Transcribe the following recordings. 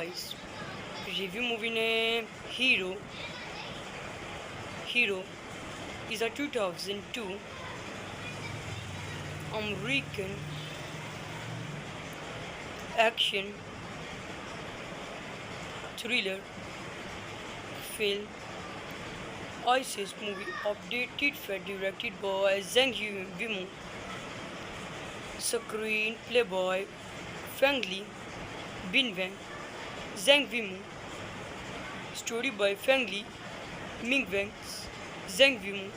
Guys, review movie name Hero. Hero is a 2002 American action thriller film ISIS movie updated for directed by Zhang Yimou, screenplay by Fang Li, Binwen, Zhang Yimou, story by Fang Li, Ming Wang, Zhang Yimou,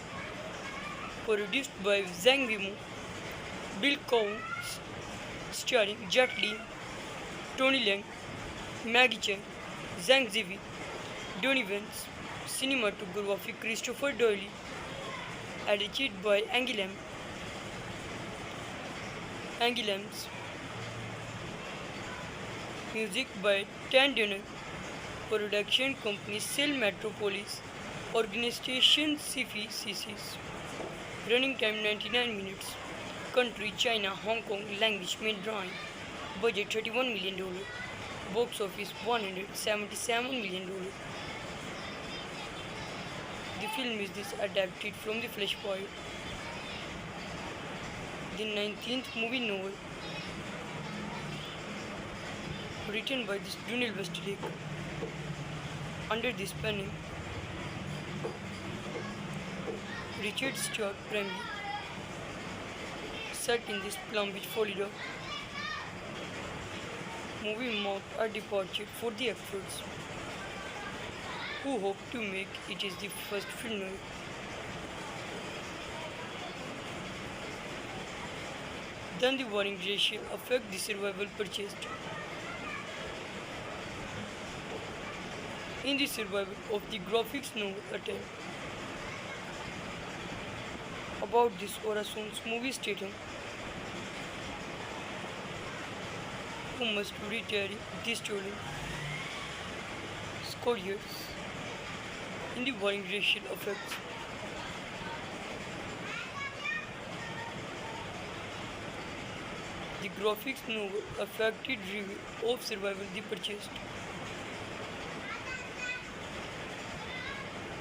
produced by Zhang Yimou, Bill Counts, starring Jet Li, Tony Leung, Maggie Chen, Zhang Ziyi, Donnie Vance, cinematography Christopher Doyle, edited by Angie Lams, music by Tan Dunham, production company Cell Metropolis, organization CFCCs, running time 99 minutes, country China, Hong Kong, language main drawing, budget $31 million, box office $177 million. The film is this adapted from the Flashpoint, the 19th movie novel, written by this Dunil Westlake, under this pen name Richard Stuart Bramley, set in this Palm Beach, Florida. Movie marked a departure for the actors, who hope to make it is the first film then the warring ratio affect the survival purchased. In the survival of the graphics novel attempt about this Orason's movie stating who must retire this story score years in the warring racial effects. The graphics novel affected review of survival the purchased.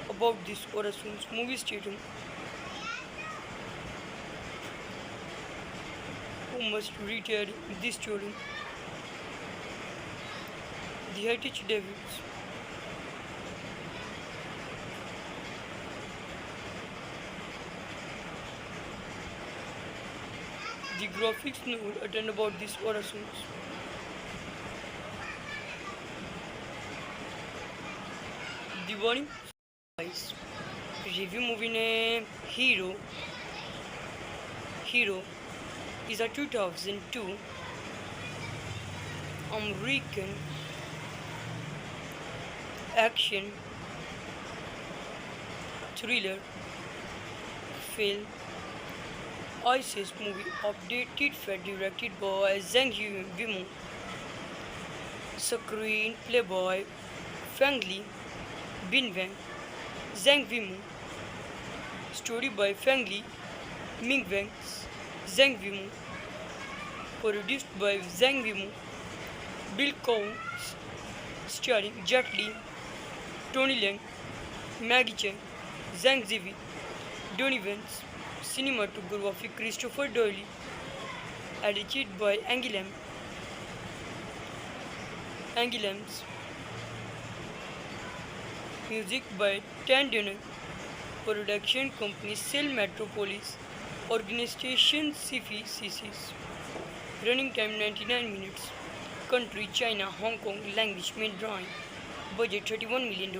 About this Orason's movie stating who must retire this story. The Heritage Davids. The graphics novel attend about this Orasons. The warning. Guys, review movie name Hero. Hero is a 2002 American action thriller film ISIS movie updated for directed by Zhang Yimou, screenplay by Fang Li, Binwen, Zhang Yimou, story by Fang Li, Ming Wang, Zhang Yimou, produced by Zhang Yimou, Bill Counts, starring Jet Li, Tony Leung, Maggie Chen, Zhang Ziyi, Donnie Vance, cinematography Christopher Doyle, edited by Angie Lams, music by Tan Dunham, production company Cell Metropolis, organization CFCCs, running time 99 minutes, country China, Hong Kong, language main drawing, budget $31 million,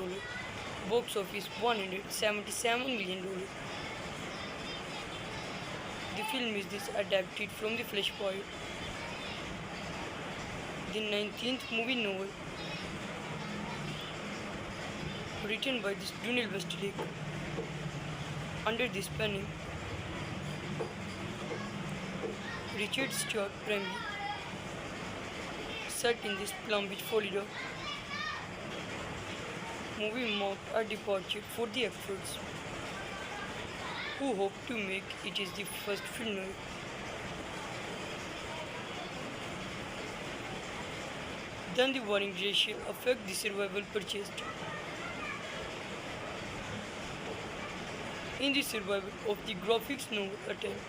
box office $177 million. The film is this adapted from the Flashpoint, the 19th movie novel, written by this Dunil Westlake, under this pen name Richard Stuart Bramley, set in this Palm Beach, Florida. Movie marked a departure for the actors, who hope to make it is the first film Then the warning ratio affect the survival purchased. In the survival of the graphics novel attempt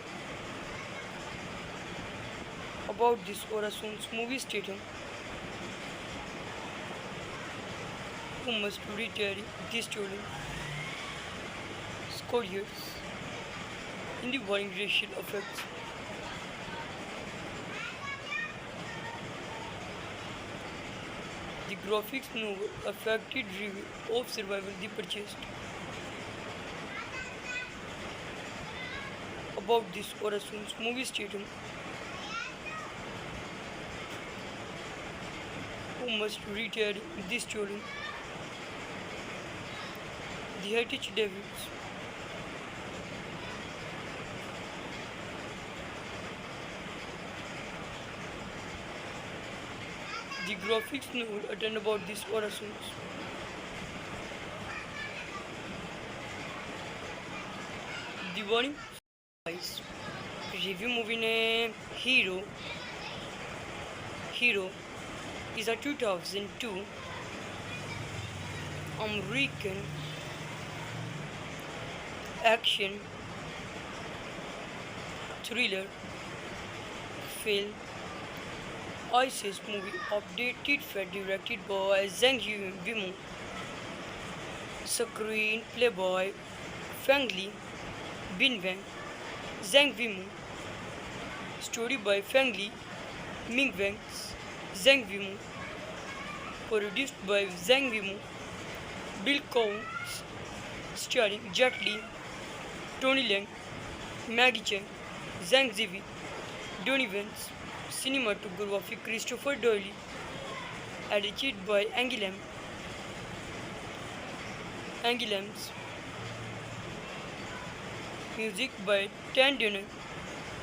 about this Orason's movie statum who must retire this stolen scourges in the warring racial effects. The graphics novel affected review of survival the purchased. About this Orason's movie statum who must retire this stolen the heritage Davids. The graphics novel attend about this Orasons. The warning guys. Review movie name Hero. Hero is a 2002 American action thriller film ISIS movie updated and directed by Zhang Yimou, screenplay by Feng Li, Bin Wang, Zhang Yimou, story by Feng Li, Ming Wang, Zhang Yimou, produced by Zhang Yimou, Bill Counts, starring Jet Li, Tony Leung, Maggie Cheng, Zhang Ziyi, Donnie Vance, cinematography Christopher Doyle, edited by Angie Lams, music by Tan Dunham,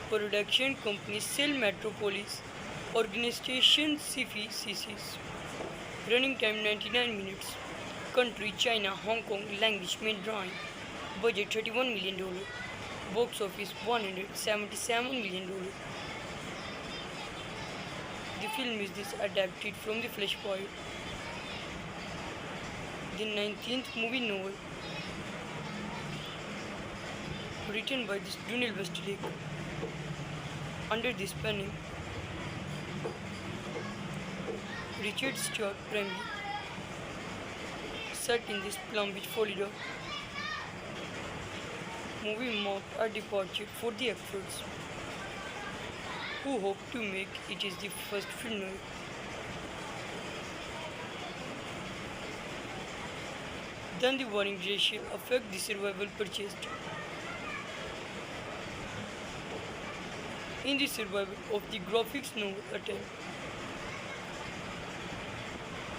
production company Cell Metropolis, organization CFI CCs, running time 99 minutes, country China, Hong Kong, language main drawing, budget $31 million, box office $177 million. The film is adapted from The Flashpoint, the 19th movie novel, written by Donald Westlake. Under this pen name, Richard Stuart Bramley, set in this Palm Beach, Florida. Movie marked a departure for the actors, who hope to make it is the first film noir. Then the warring ratio affect the survival purchased. In the survival of the graphics novel attempt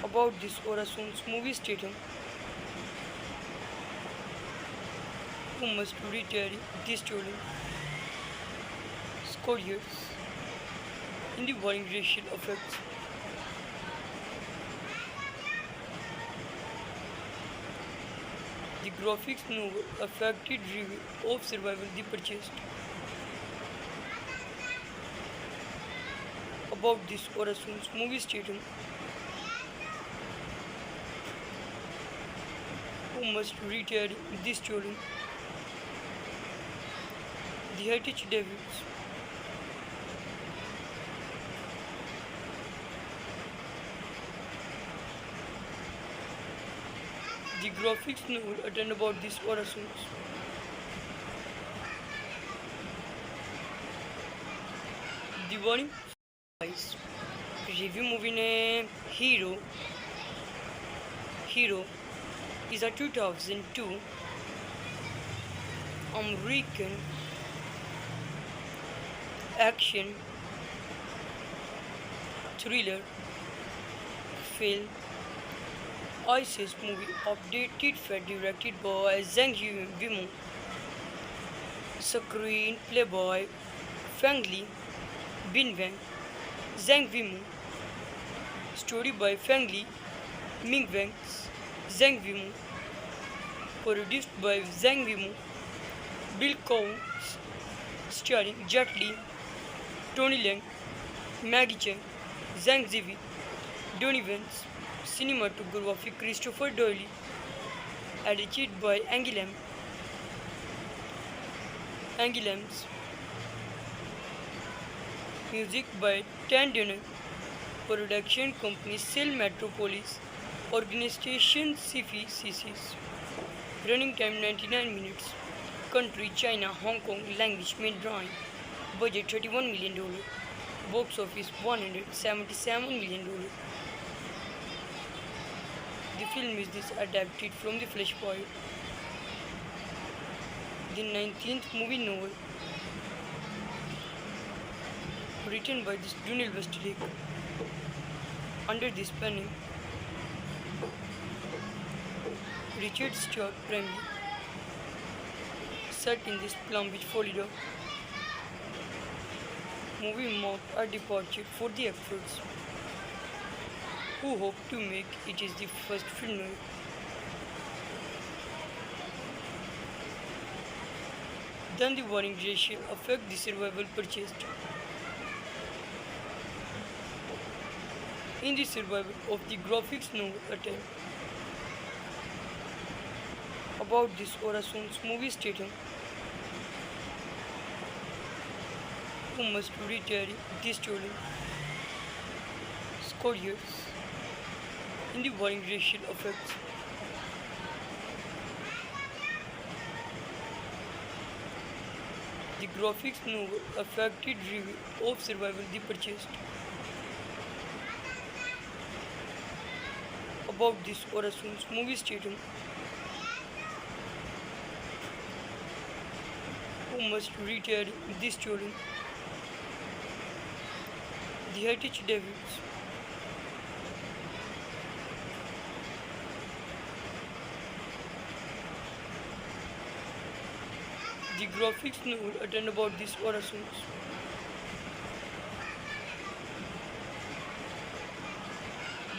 about this Orason's movie statum who must retire this stolen scourges in the warring racial effects. The graphics novel affected review of survival the purchased. About this Orason's movie statum who must retire this stolen the heritage Davids. The graphics novel attend about this Orasons. The warning guys. Review movie name Hero. Hero is a 2002 American action thriller film ISIS movie updated and directed by Zhang Yimou, screenplay by Feng Li, Bin Wang, Zhang Yimou, story by Feng Li, Ming Wang, Zhang Yimou, produced by Zhang Yimou, Bill Counts, starring Jet Li, Tony Leung, Maggie Cheng, Zhang Ziyi, Donny Vance, cinematography Christopher Doyle, edited by Angie Lambs, music by Tan Dunham, production company Cell Metropolis, organization CFI CCs, running time 99 minutes, country China, Hong Kong, language Mandarin, budget $31 million, box office $177 million. The film is adapted from the Flashpoint, the 19th movie novel, written by Donald Westlake, under this pen name Richard Stuart Bramley, set in this Palm Beach, Florida. Movie marked a departure for the actors, who hope to make it is the first film. Then the warning ratio affect the survival purchased. In the survival of the graphics novel attempt. About this Orason's movie stating, who must retire this story. Scourges in the warring racial effects. The graphics novel affected review of survival the purchased. About this Orason's movie stating, who must retire this story. The Heritage Davids. The graphics novel attend about this Orasons.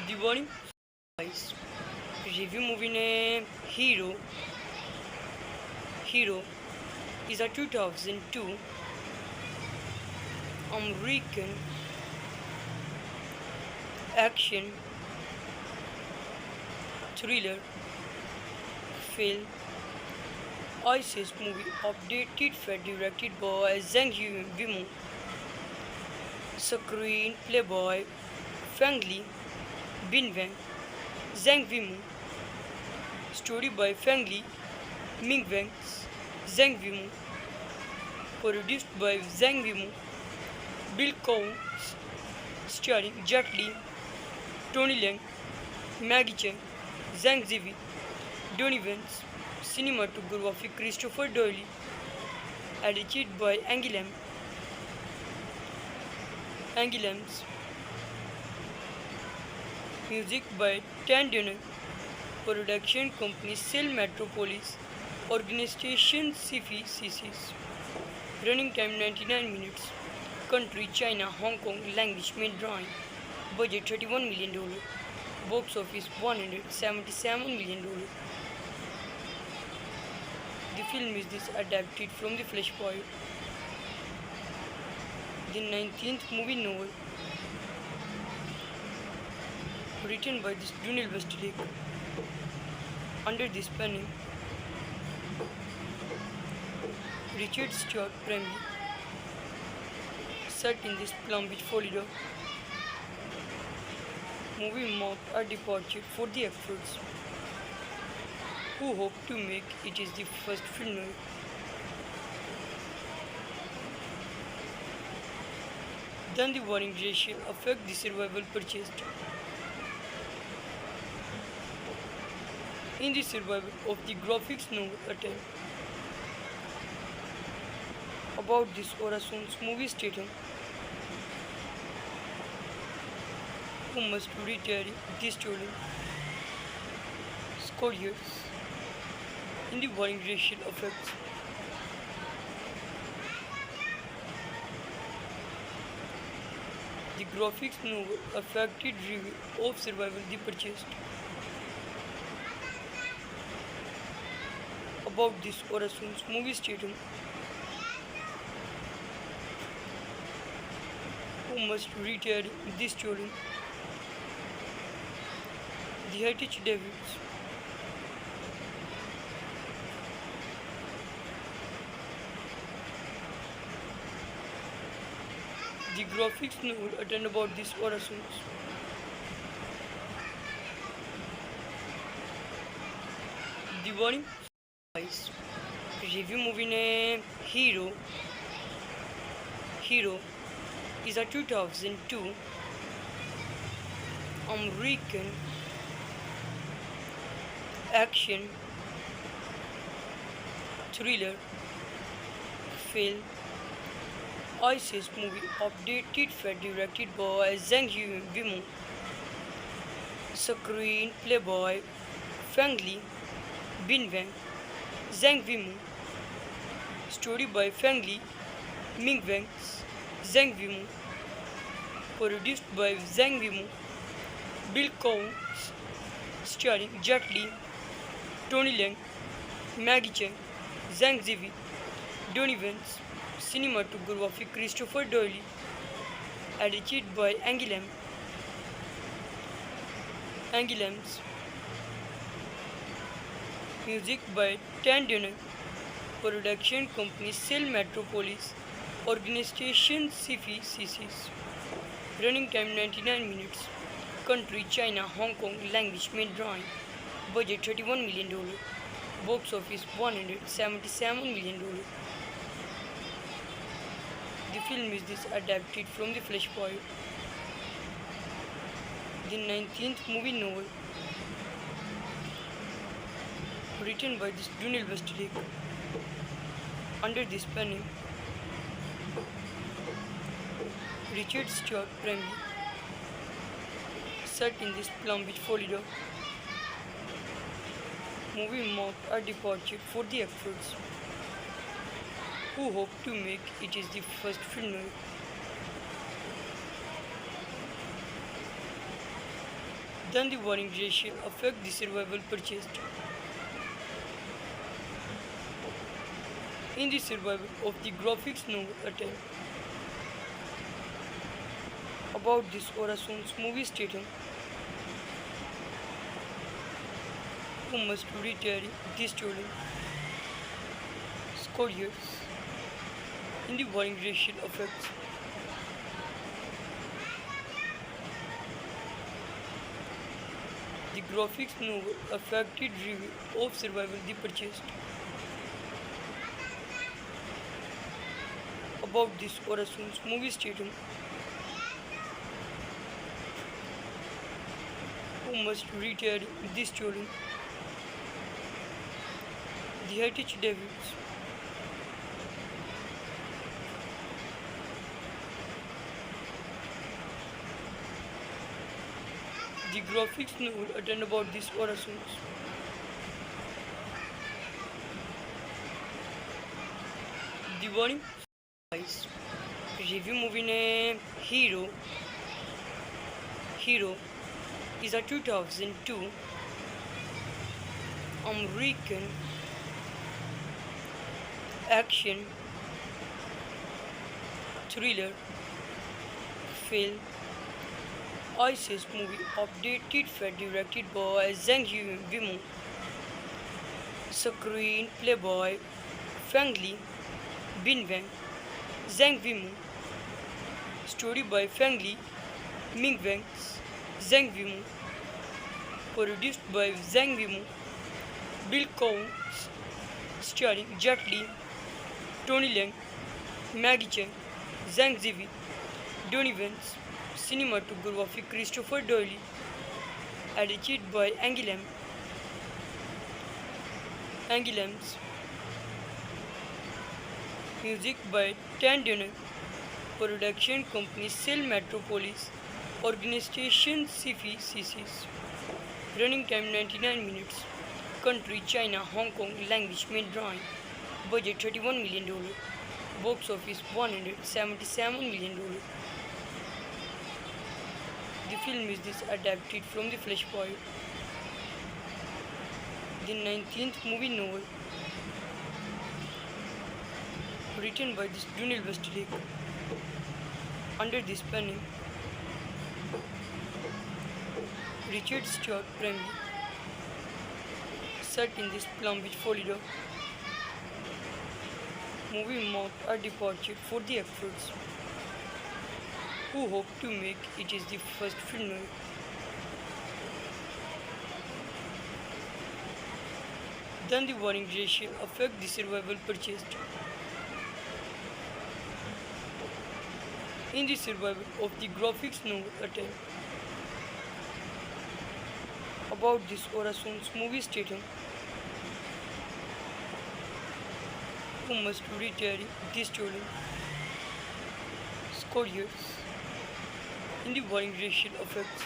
The warning. Review movie name Hero. Hero is a 2002 American action thriller film ISIS movie updated for directed by Zhang Yimou, screenplay by Feng Li, Bin Wang, Zhang Yimou, story by Feng Li, Ming Wang, Zhang Yimou, produced by Zhang Yimou, Bill Cowan, starring Jet Li, Tony Leung, Maggie Cheung, Zhang Ziyi, Donny Vance, cinematography Christopher Doyle, edited by Angie Lambs, music by Tan Dunham, production company Cell Metropolis, organization CFI CCs, running time 99 minutes, country China, Hong Kong, language Mandarin, budget $31 million, box office $177 million. The film is adapted from the Flashpoint, the 19th movie novel, written by Donald Westlake, under this pen name Richard Stuart Bramley, set in this Palm Beach, Florida. Movie marked a departure for the actors, who hope to make it is the first film. Then the warring ratio affect the survival purchased. In the survival of the graphics novel attempt. About this Orason's movie stating, who must retire this story. Scourges in the warring racial effects. The graphics novel affected review of survival the purchased. About this Orason's movie stating, who must retire this story. The Heritage Davids. The graphics novel attend about these orations. The warning guys. Review movie name Hero. Hero is a 2002 American action thriller film ISIS movie updated for directed by Zhang Yimou, screenplay by Fang Li, Bin Wang, Zhang Yimou, story by Fang Li, Ming Wang, Zhang Yimou, produced by Zhang Yimou, Bill Counts, starring Jet Li, Tony Leung, Maggie Cheng, Zhang Ziyi, Donnie Vance, cinematography Christopher Doyle, edited by Angie Lams, music by Tan Dunham, production company Cell Metropolis, organization Sifi CCs, running time 99 minutes, country China, Hong Kong, language main drawing, budget $31 million, box office $177 million. The film is adapted from the Flash Boy, the 19th movie novel, written by Donald Westlake, under this pen name, Richard Stuart Bramley, set in this Palm Beach, Florida. Movie marked a departure for the actors, who hope to make it is the first film noir. Then the warring ratio affect the survival purchased. In the survival of the graphics novel attempt about this Orasun's movie statum, who must retire this story score years in the warring racial effects. The graphics novel affected review of survival the purchased. About this Orasun's movie statum, who must retire this story, the Heritage Davids. The graphics novel attend about these orations. The warning guys. Review movie name Hero. Hero is a 2002 American action thriller film ISIS movie updated for directed by Zhang Yimou, screenplay by Fang Li, Bin Wang, Zhang Yimou, story by Fang Li, Ming Wang, Zhang Yimou, produced by Zhang Yimou, Bill Counts, starring Jet Li, Tony Leung, Maggie Cheng, Zhang Ziyi, Donnie Vance, cinematography Christopher Doyle, edited by Angie Lams, music by Tan Dunham, production company Cell Metropolis, organization Sifi CCs, running time 99 minutes, country China, Hong Kong, language main drawing, budget $31 million, box office $177 million. The film is adapted from the Flash Boy, the 19th movie novel, written by Donald Westlake, under this pen name, Richard Stewart primarily set in this Palm Beach, Florida. Movie marked a departure for the actors who hope to make it is the first film noir. Then the warring racial affect the survival purchased. In the survival of the graphics novel attempt. About this Orason's movie stating who must retire this story. Scourges in the warring racial effects.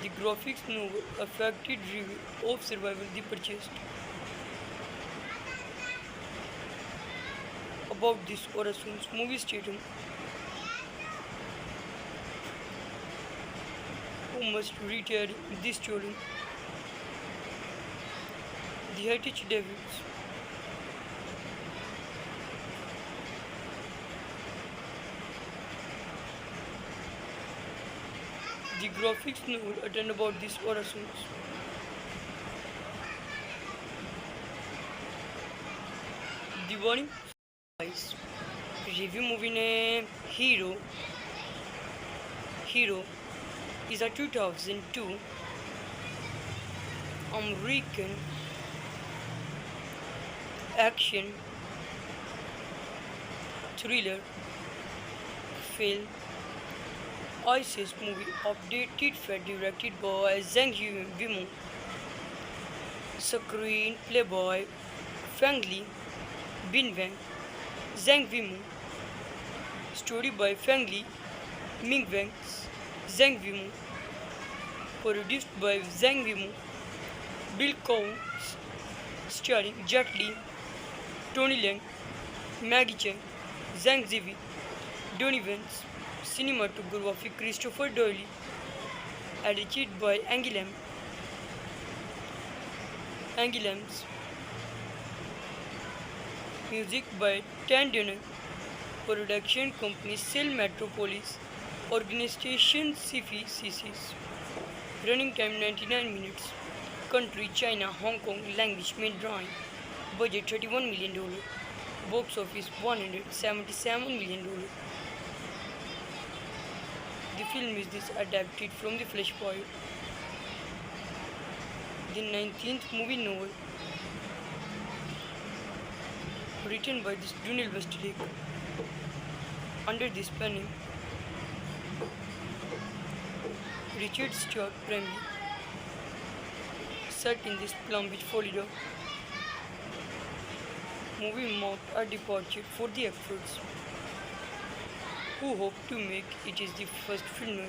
The graphics novel affected review of survival the purchased. About this Orason's movie stating who must retire this story. The Heritage Devils. The graphics novel attend about this Orasons. The warning. Guys, review movie name Hero. Hero is a 2002 American action thriller film ISIS movie updated for directed by Zhang Yimou, screenplay by Fang Li, Bin Wang, Zhang Yimou, story by Fang Li, Ming Wang, Zhang Yimou, produced by Zhang Yimou, Bill Counts, starring Jet Li, Tony Leung, Maggie Cheng, Zhang Ziyi, Donnie Vance, cinematography Christopher Doyle, edited by Angie Lams, music by Tan Dunham, production company Cell Metropolis, organization CFCCs, running time 99 minutes, country China, Hong Kong, language Mandarin, budget $31 million, box office $177 million. The film is this adapted from the Flash Boy, the 19th movie novel, written by this Daniel Westlake, under this pen name, Richard Stewart primarily, set in this Palm Beach, Florida. Movie marked a departure for the actors who hope to make it is the first film noir.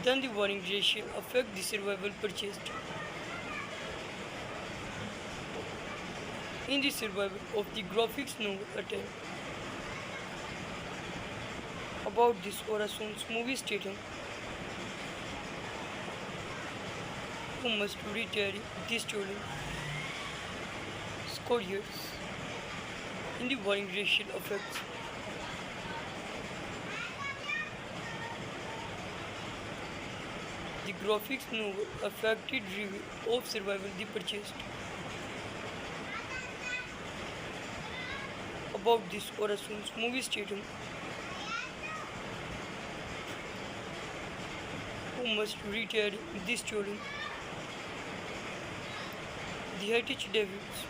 Then the warring racial affect the survival purchased. In the survival of the graphics novel attempt. About this Orason's movie stating who must retire this story. Scourges in the warring racial effects. The graphics novel affected review of survival the purchased. About this Orason's movie stating who must retire this story. The Heritage Devils.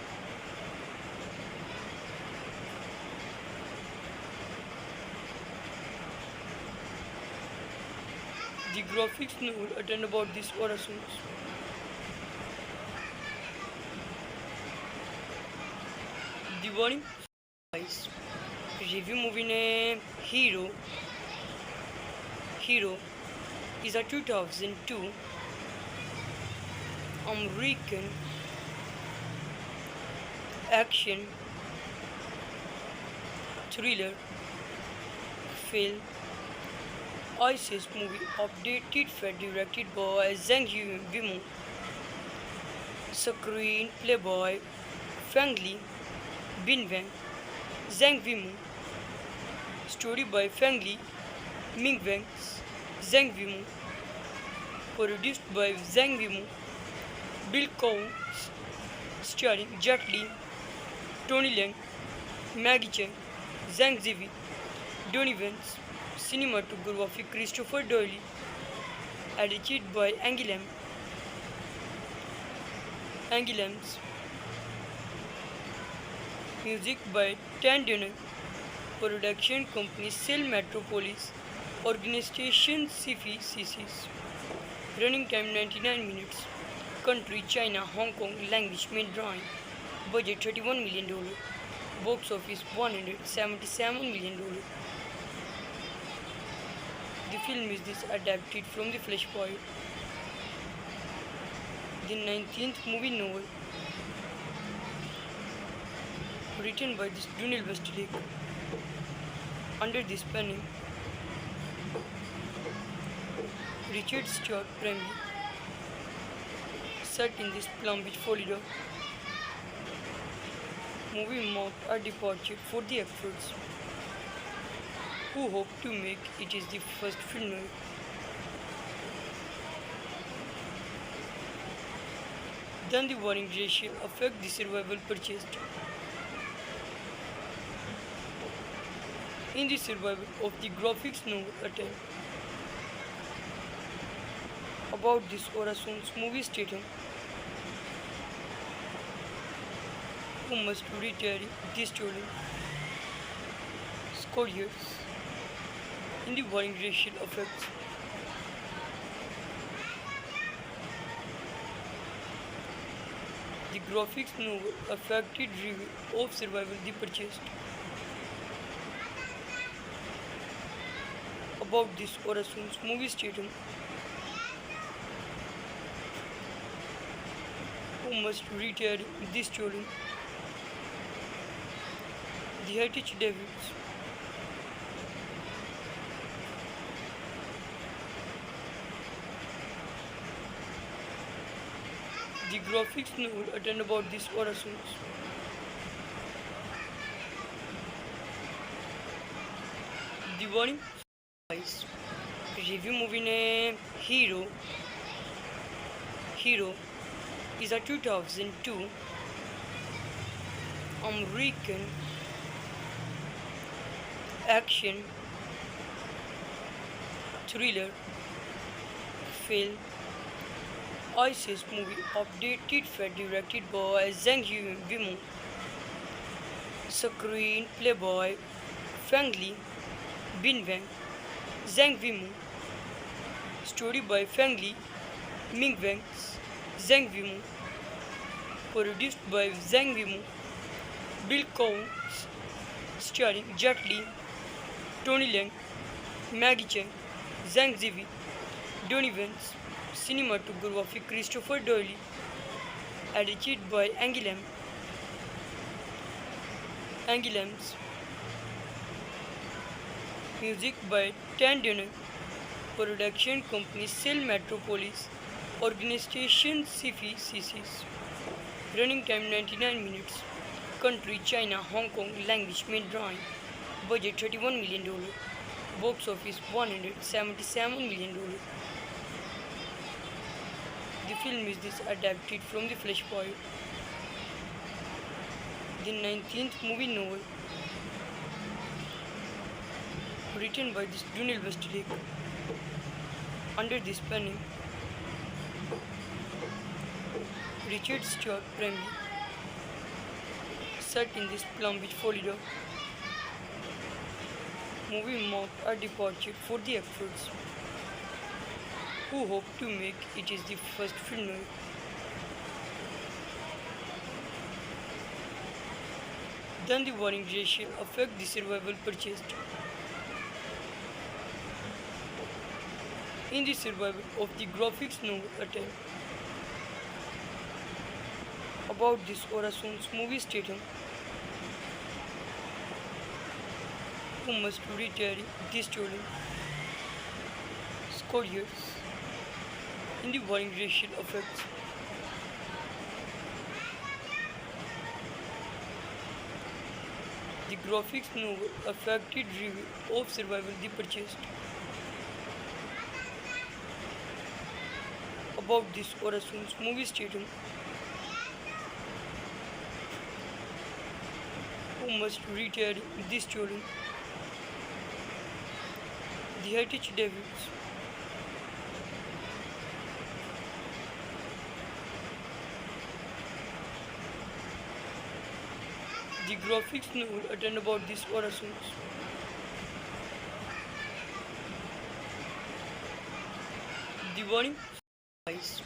The graphics novel attend about this Orasons. The warning. Guys, review movie name Hero. Hero is a 2002 American action thriller film ISIS movie updated for directed by Zhang Yimou, screenplay by Fang Li, Bin Wang, Zhang Weimu. Story by Fang Li, Ming Wang, Zhang Weimu. Produced by Zhang Weimu, Bill Counts, starring Jet Li, Tony Leung, Maggie Cheng, Zhang Ziyi, Donnie Vance. Cinematography Christopher Doyle. Edited by Angie Lambs. Music by Tan Dunham. Production company Cell Metropolis. Organization CFI CCs. Running time 99 minutes. Country China, Hong Kong. Language main drawing. Budget $31 million. Box office $177 million. The film is adapted from The Flashpoint, the 19th movie novel, written by Donald Westlake. Under this pen name, Richard Stuart Bramley, set in this Palm Beach, Florida. Movie marked a departure for the actors, who hope to make it is the first film noir. Then the warring ratio affect the survival purchased. In the survival of the graphics novel attempt. About this Orason's movie statum, who must retire this story. Scourges. In the warring racial effects. The graphics novel affected review of survival the purchased. About this Orason's movie statum, who must retire this story. The Heritage Davids. The graphics novel attend about this Orasons. The warning guys. Review movie name Hero. Hero is a 2002 American action thriller film ISIS movie updated for directed by Zhang Weimu, screenplay by Fang Li, Bin Wang, Zhang Weimu, story by Fang Li, Ming Wang, Zhang Weimu, produced by Zhang Weimu, Bill Counts, starring Jet Li, Tony Leung, Maggie Cheng, Zhang Ziyi, Donnie Vance. Cinematography Christopher Doyle. Edited by Angie Lambs. Music by Tan Dunham. Production company Cell Metropolis. Organization CFI CCs. Running time 99 minutes. Country China, Hong Kong. Language main drawing. Budget $31 million. Box office $177 million. The film is adapted from The Flashpoint, the 19th movie novel, written by Donald Westlake. Under this pen name, Richard Stuart Bramley, set in this Palm Beach, Florida. Movie marked a departure for the actors, who hope to make it is the first film noir. Then the warring ratio affect the survival purchased. In the survival of the graphics novel attempt. About this Orason's movie statum, who must retire this story. Scourges. In the warring racial effects. The graphics novel A Factory Review of Survival the purchased. About this Orason's movie stating who must retire this story. The Heritage Devils. The graphics novel attend about this Orasons. The warning. Guys,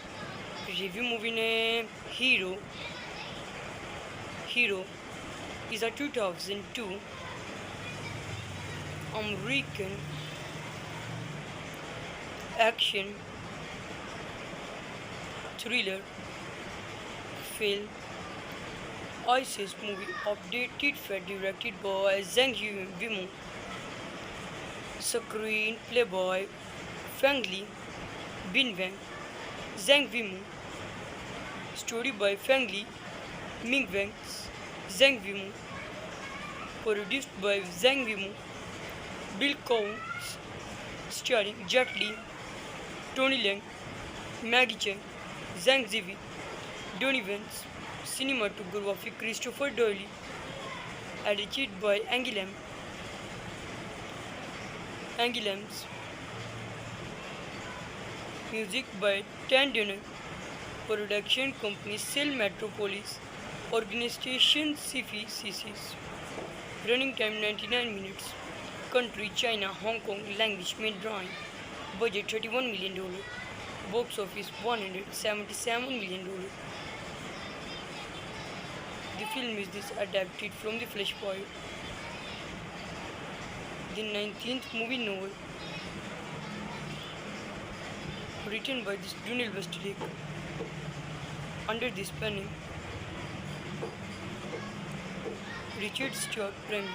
review movie name Hero. Hero is a 2002 American action thriller film ISIS movie updated for directed by Zhang Yimou, screenplay by Fang Li, Bin Wang, Zhang Yimou, story by Fang Li, Ming Wang, Zhang Yimou, produced by Zhang Yimou, Bill Coons, starring Jet Li, Tony Leung, Maggie Cheng, Zhang Ziyi, Donnie Vance, cinematography Christopher Doyle, edited by Angoulême. Music by Tan Dunham, production company Cell Metropolis, organization CFI CCs, running time 99 minutes, country China, Hong Kong, language Mandarin, budget $31 million, box office $177 million. The film is adapted from the Flashpoint, the 19th movie novel, written by Donald Westlake, under this pen name, Richard Stuart Bramley,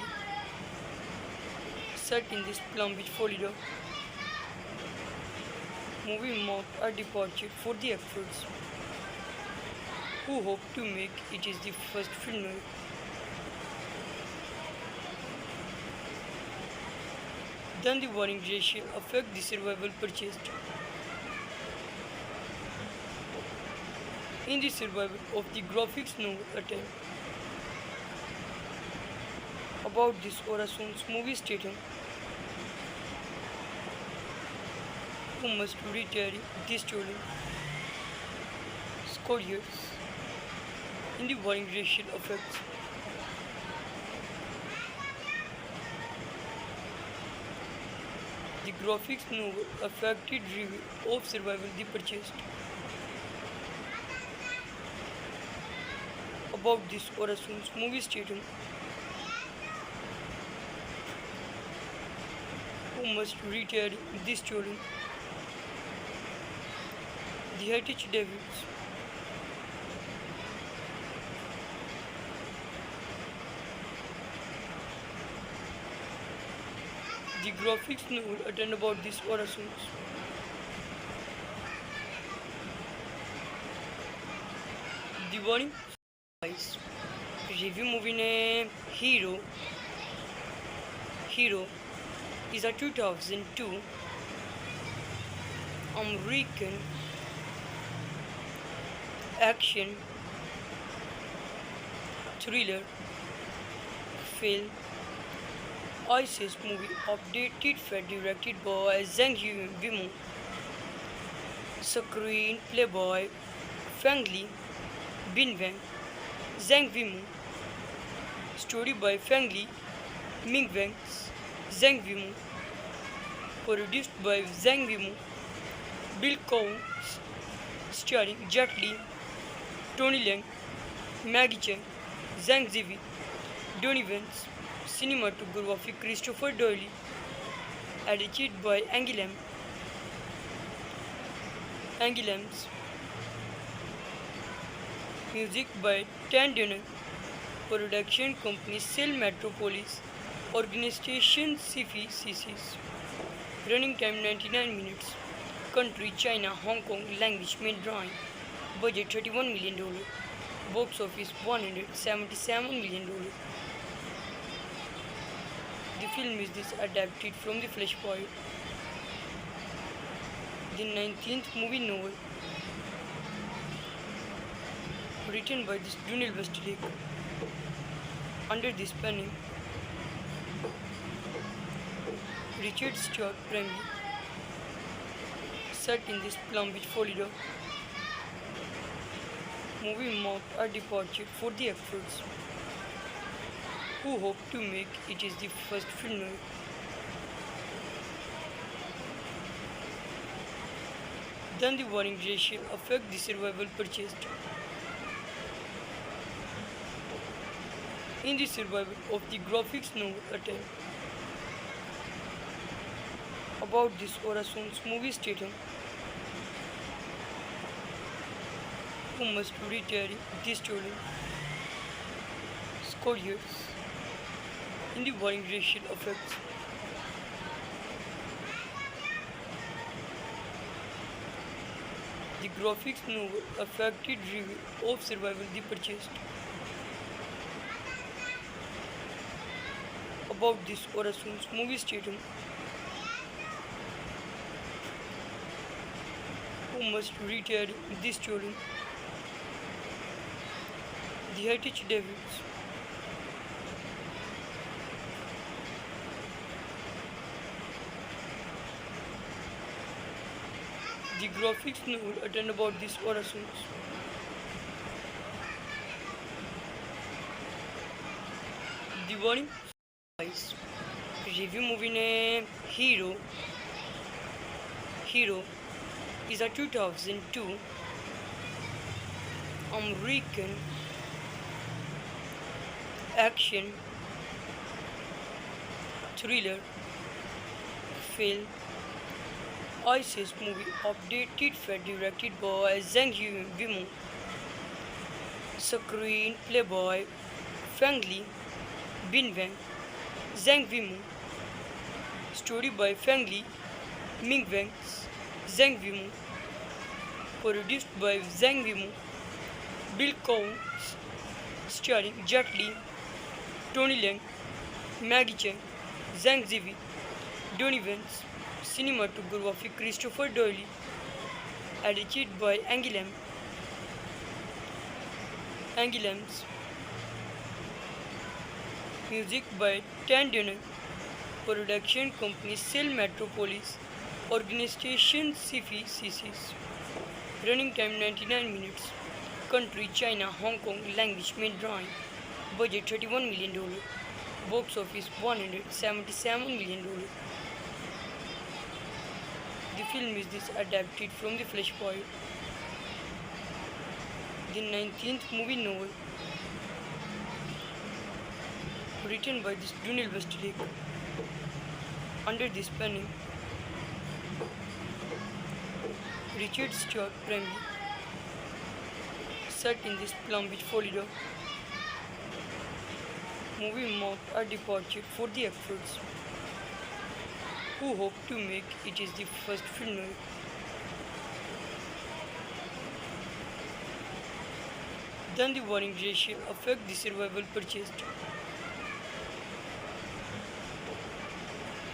set in this Palm Beach, Florida. Movie marked a departure for the actors, who hope to make it is the first film then the warning ratio affect the survival purchased. In the survival of the graphics novel attempt about this Orason's movie stating who must retire this story Scotiers in the warring racial effects. The graphics novel A Factory Review of Survival the purchased. About this Orason's movie stating who must retire this story. The Heritage Devils. The graphics novel attend about this Orasons. The warning. Guys, review movie name Hero. Hero is a 2002 American action thriller film ISIS movie updated for directed by Zhang Yimou, screenplay by Fang Li, Bin Wang, Zhang Yimou, story by Fang Li, Ming Wang, Zhang Yimou, produced by Zhang Yimou, Bill Coons, starring Jet Li, Tony Leung, Maggie Cheng, Zhang Ziyi, Donnie Vance, cinematography Christopher Doyle, edited by Angoulême. Music by Tan Dunham, production company Cell Metropolis, organization CFI CCs, running time 99 minutes, country China, Hong Kong, language Mandarin, budget $31 million, box office $177 million. The film is this adapted from the Flashpoint, the 19th movie novel written by this Dunil Westlake under this pen name Richard Stuart Bramley, set in this Palm Beach, Florida. Movie marked a departure for the actors, who hope to make it is the first film noir. Then the warring ratio affect the survival purchased. In the survival of the graphics novel attempt about this Orason's movie Statham, who must retire this story score years in the warring racial effects. The graphics novel affected review of survival the purchased. About this Orason's movie Statham, who must retire this story. The Heritage Davids. The graphics novel attend about this Orasons. The warning guys. Review movie name Hero. Hero is a 2002 American action thriller film ISIS movie updated for directed by Zhang Yimou, screenplay by Feng Li, Bin Wang, Zhang Yimou, story by Feng Li, Ming Wang, Zhang Yimou, produced by Zhang Yimou, Bill Counts, starring Jet Li, Tony Leung, Maggie Cheung, Zhang Ziyi, Donnie Vance, cinematography Christopher Doyle, edited by Angie Lams, music by Tan Dunham, production company Cell Metropolis, organization CFI CCs, running time 99 minutes, country China, Hong Kong, language Mandarin, budget $31 million, box office $177 million. The film is this adapted from the Flashpoint, the 19th movie novel written by this Dunil Westlake under this pen name Richard Stuart Bramley, set in this Palm Beach, Florida. Movie marked a departure for the actors, who hope to make it is the first film noir. Then the warring ratio affect the survival purchased.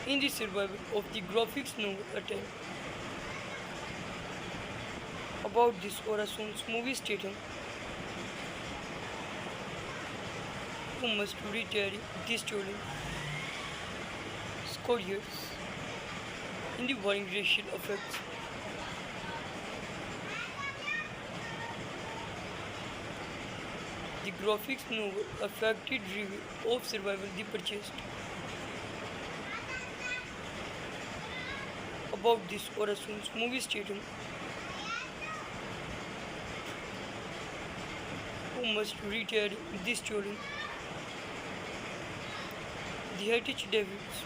In the survival of the graphics novel attempt about this Orason's movie Statham, who must retire this story score years in the warring racial effects. The graphics novel affected review of survival the purchased. About this Orason's movie Statham, who must retire this story. The Heritage Davids.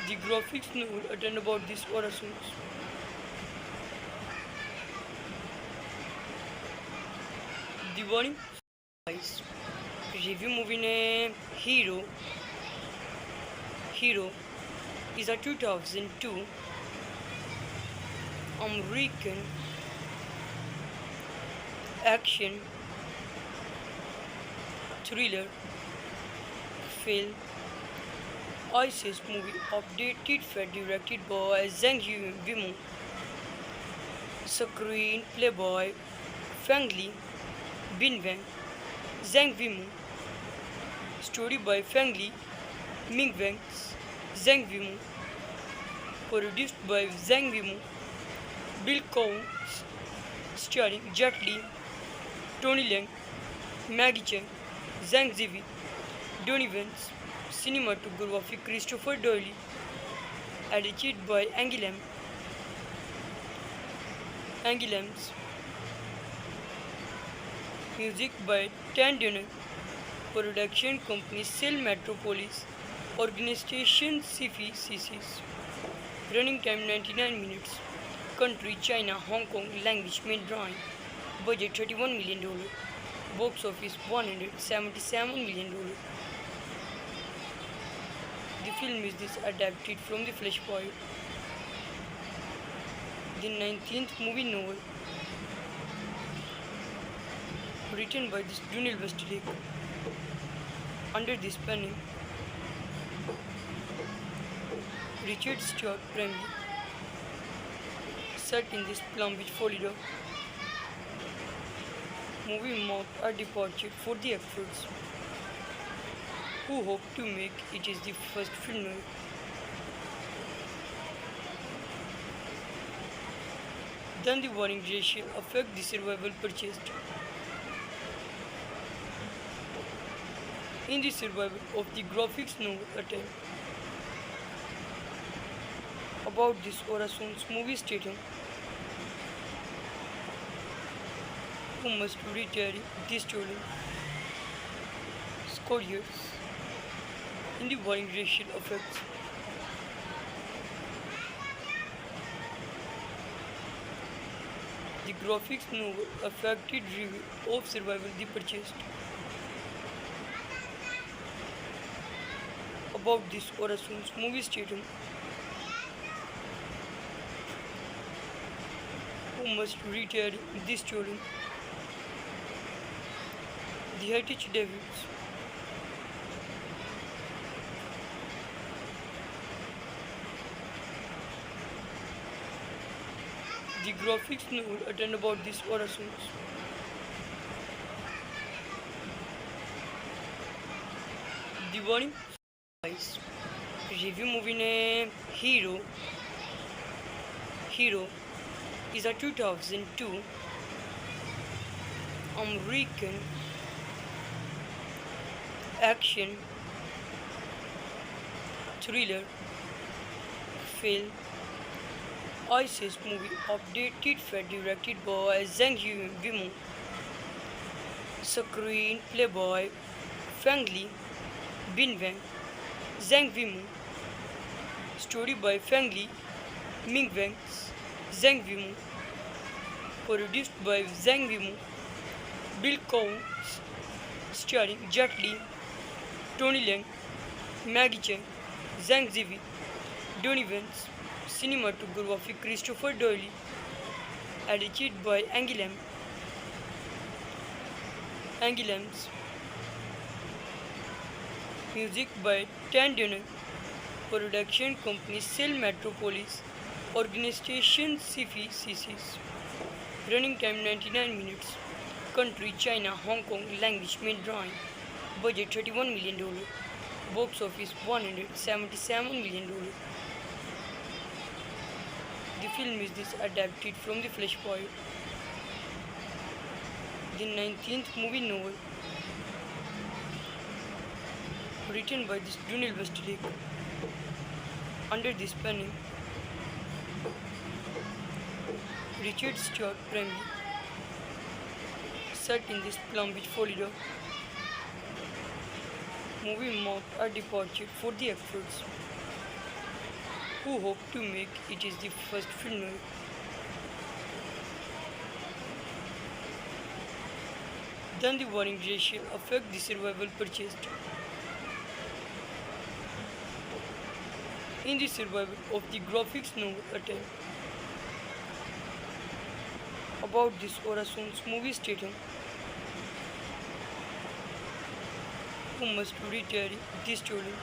The graphics novel attend about this Orasons. The warning guys. Review movie name Hero. Hero is a 2002 American action, thriller, film, ISIS movie updated for directed by Zhang Yimou, screenplay by Fang Li, Bin Wang, Zhang Yimou, story by Fang Li, Ming Wang, Zhang Yimou, produced by Zhang Yimou, Bill Coons, starring Jet Li, Tony Leung, Maggie Cheng, Zhang Ziyi, Donnie Vance, cinematography Christopher Doyle, edited by Angie Lams, music by Tan Dunham, production company Cell Metropolis, organization CFI CCs, running time 99 minutes, country China, Hong Kong, language Mandarin, budget $31 million, box office $177 million. The film is adapted from the Flashpoint, the 19th movie novel, written by Daniel Westlake, under this pen name Richard Stuart Bramley, set in this Palm Beach, Florida. Movie marked a departure for the actors, who hope to make it is the first film. Then the warring ratio affect the survival purchased. In the survival of the graphics novel attempt about this Orason's movie stating who must retire this stolen scourges in the warring racial effects. The graphics novel affected review of survival the purchased. About this Orason's movie stating who must retire this stolen the Heritage Davids. The graphics novel attend about this Orasons. Diwali review movie name Hero. Hero is a 2002 American action thriller film ISIS movie updated for directed by Zhang Yimou, screenplay by Fang Li, Bin Wang, Zhang Yimou, story by Fang Li, Ming Wang, Zhang Yimou, produced by Zhang Yimou, Bill Coons, starring Jet Li, Tony Leung, Maggie Cheng, Zhang Ziyi, Donnie Vance, cinematography Christopher Doyle, edited by Angie Lams, music by Tan Dunham, production company Cell Metropolis, organization CFI CCs, running time 99 minutes, country China, Hong Kong, language Mandarin, budget $31 million, box office $177 million. The film is adapted from the Flashpoint, the 19th movie novel, written by Daniel Westlake, under this pen name Richard Stuart Bramley, set in this Palm Beach, Florida. Movie marked a departure for the actors, who hope to make it is the first film. Then the warring ratio affect the survival purchased. In the survival of the graphics novel attempt About this Orasun's movie stating who must retire this story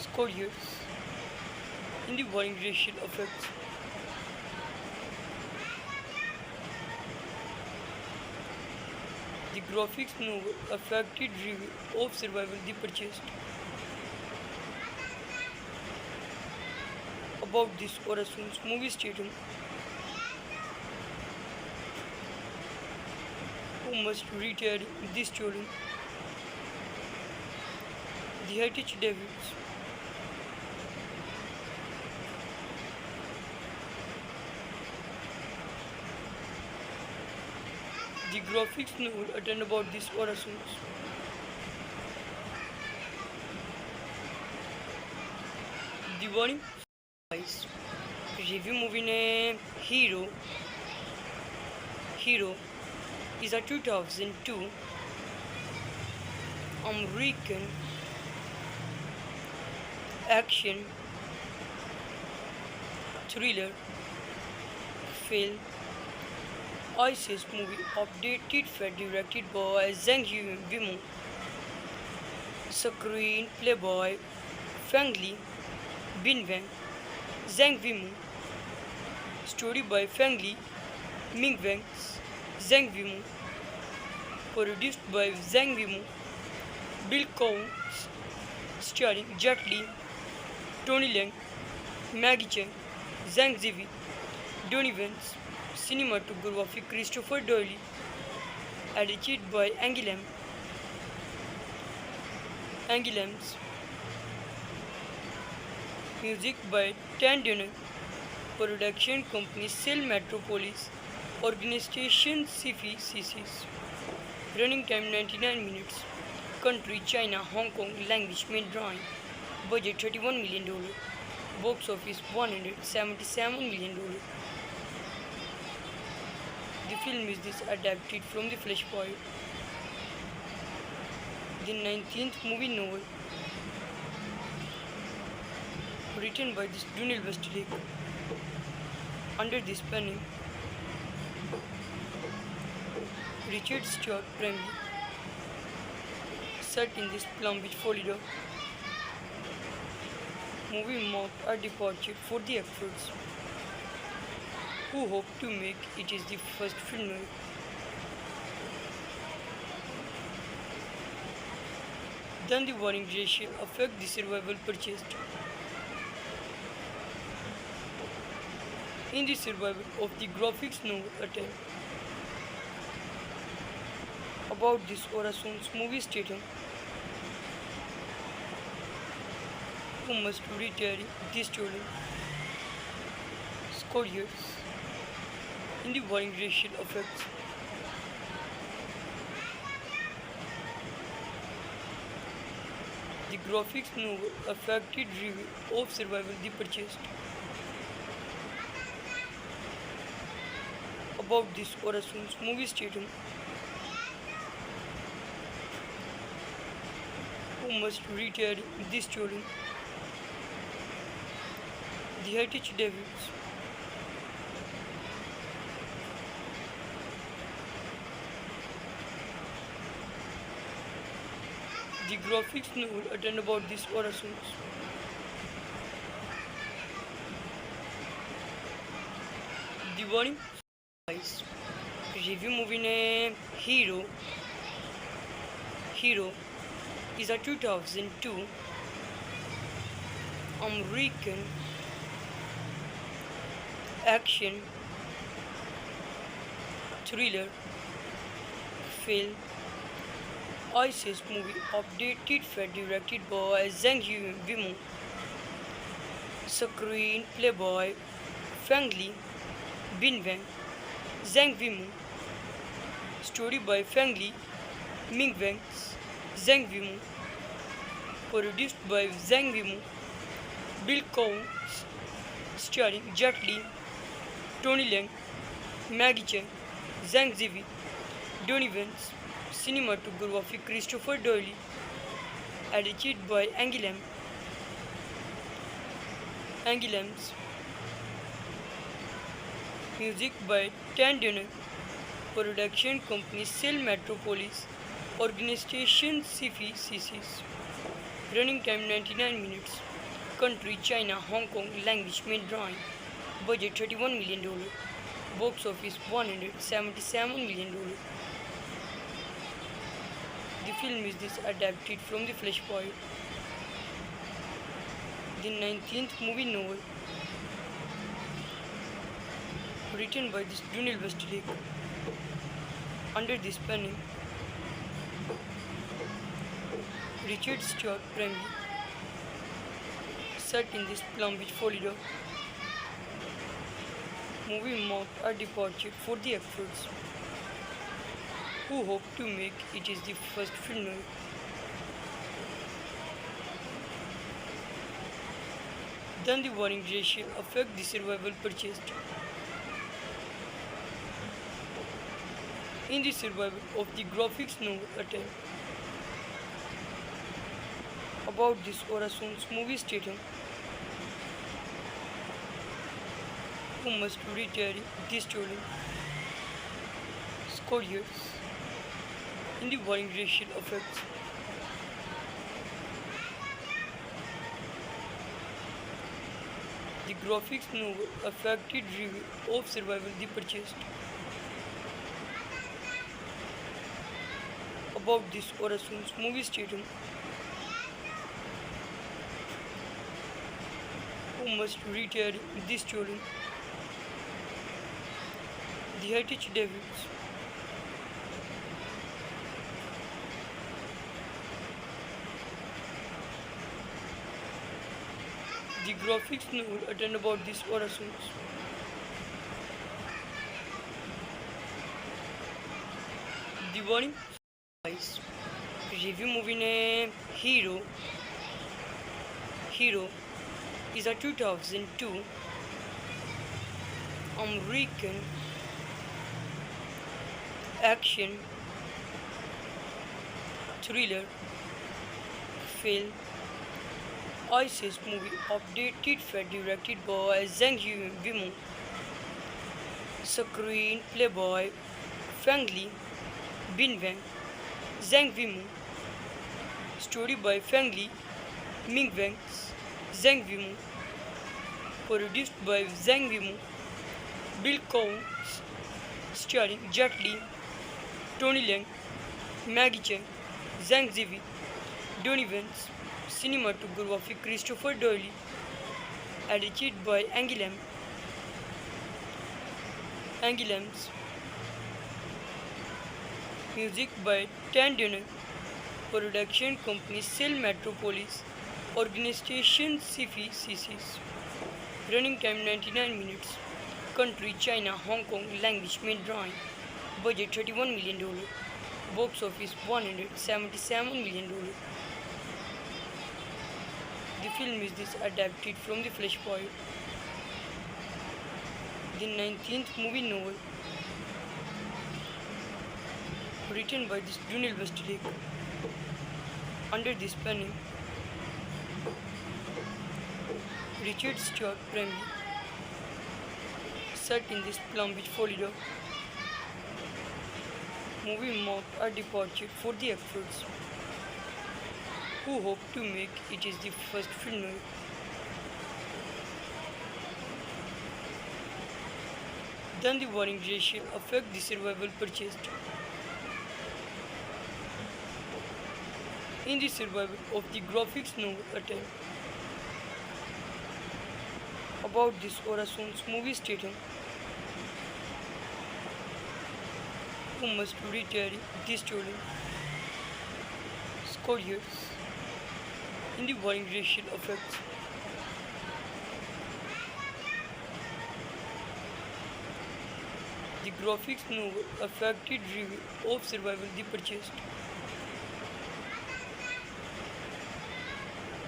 score years in the warring racial effects. The graphics novel affected review of Survival the Purchased. About this Orasun's movie stating who must retire this story the Heritage Davids. The graphics novel attend about this Orasun's. The warning guys. Review movie name Hero. Hero is a 2002 American action thriller film ISIS movie updated for directed by Zhang Yimou, screenplay by Feng Li, Bin Wang, Zhang Yimou, story by Feng Li, Ming Wang, Zhang Yimou, produced by Zhang Yimou, Bill Counts, starring Jet Li, Tony Leung, Maggie Cheung, Zhang Ziyi, Donnie Vance, cinematography Christopher Doyle, edited by Angie Lams, music by Tan Dunham, production company Cell Metropolis, organization CFI CCs, running time 99 minutes, country China, Hong Kong, language Mandarin, budget $31 million, box office $177 million. The film is adapted from the Flashpoint, the 19th movie novel, written by Donald Westlake, under this pen name, Richard Stuart Bramley, set in this Palm Beach, Florida. Movie marked a departure for the actors, who hope to make it is the first film then the warring ratio affect the survival purchased. In the survival of the graphics novel attempt. About this Orasun's movie stating who must retire this story score years in the warring racial effects. The graphics novel affected review of Survival the Purchased. About this Orasun's movie stating who must retire this story the Heritage Davids. The graphics novel attend about this Orasun's. The warning guys. Review movie name Hero. Hero is a 2002 American action thriller film ISIS movie updated for directed by Zhang Yimou, screenplay by Feng Li, Bin Wang, Zhang Yimou, story by Feng Li, Ming Wang, Zhang Yimou, produced by Zhang Yimou, Bill Counts, starring Jet Li, Tony Leung, Maggie Cheung, Zhang Ziyi, Donnie Vance, cinematography Christopher Doyle, edited by Angie Lams, Music by Tandon. Production company Cell Metropolis. Organization CFI CCs. Running time 99 minutes. Country China, Hong Kong. Language Mandarin. Budget $31 million. Box office $177 million. The film is this adapted from the Flashpoint, the 19th movie novel, written by this Donald Westlake, under this pen name Richard Stuart Bramley, set in this Palm Beach, Florida. Movie marked a departure for the actors, who hope to make it is the first film. Then the warring ratio affect the survival purchased. In the survival of the graphics novel attempt about this Orason's movie statum, who must retire this stolen scourges in the warring racial effects. The graphics novel affected review of survival the purchased. About this Orason's movie statum, who must retire this stolen the heritage Davids. The graphics novel attend about this Orasons. The warning guys. Review movie name Hero. Hero is a 2002 American action thriller film ISIS movie updated and directed by Zhang Yimou, screenplay by Fang Li, Bin Wang, Zhang Yimou, story by Fang Li, Ming Wang, Zhang Yimou, produced by Zhang Yimou, Bill Counts, starring Jet Li, Tony Leung, Maggie Cheng, Zhang Ziyi, Donnie Vance, cinematography Christopher Doyle, edited by Angie Lambs, music by Tandon, production company Cell Metropolis, organization CFI CCs, running time 99 minutes, country China, Hong Kong, language Mandarin, budget $31 million, box office $177 million. The film is this adapted from the Flashpoint, the 19th movie novel, written by this Donald Westlake, under this pen name Richard Stuart Bramley, set in this Palm Beach, Florida. Movie marked a departure for the actors, who hope to make it is the first film. Then the warring ratio affect the survival purchased. In the survival of the graphics novel attempt about this Orason's movie statum, who must retire this stolen scourges in the warring racial effects. The graphics novel affected review of survival the purchased.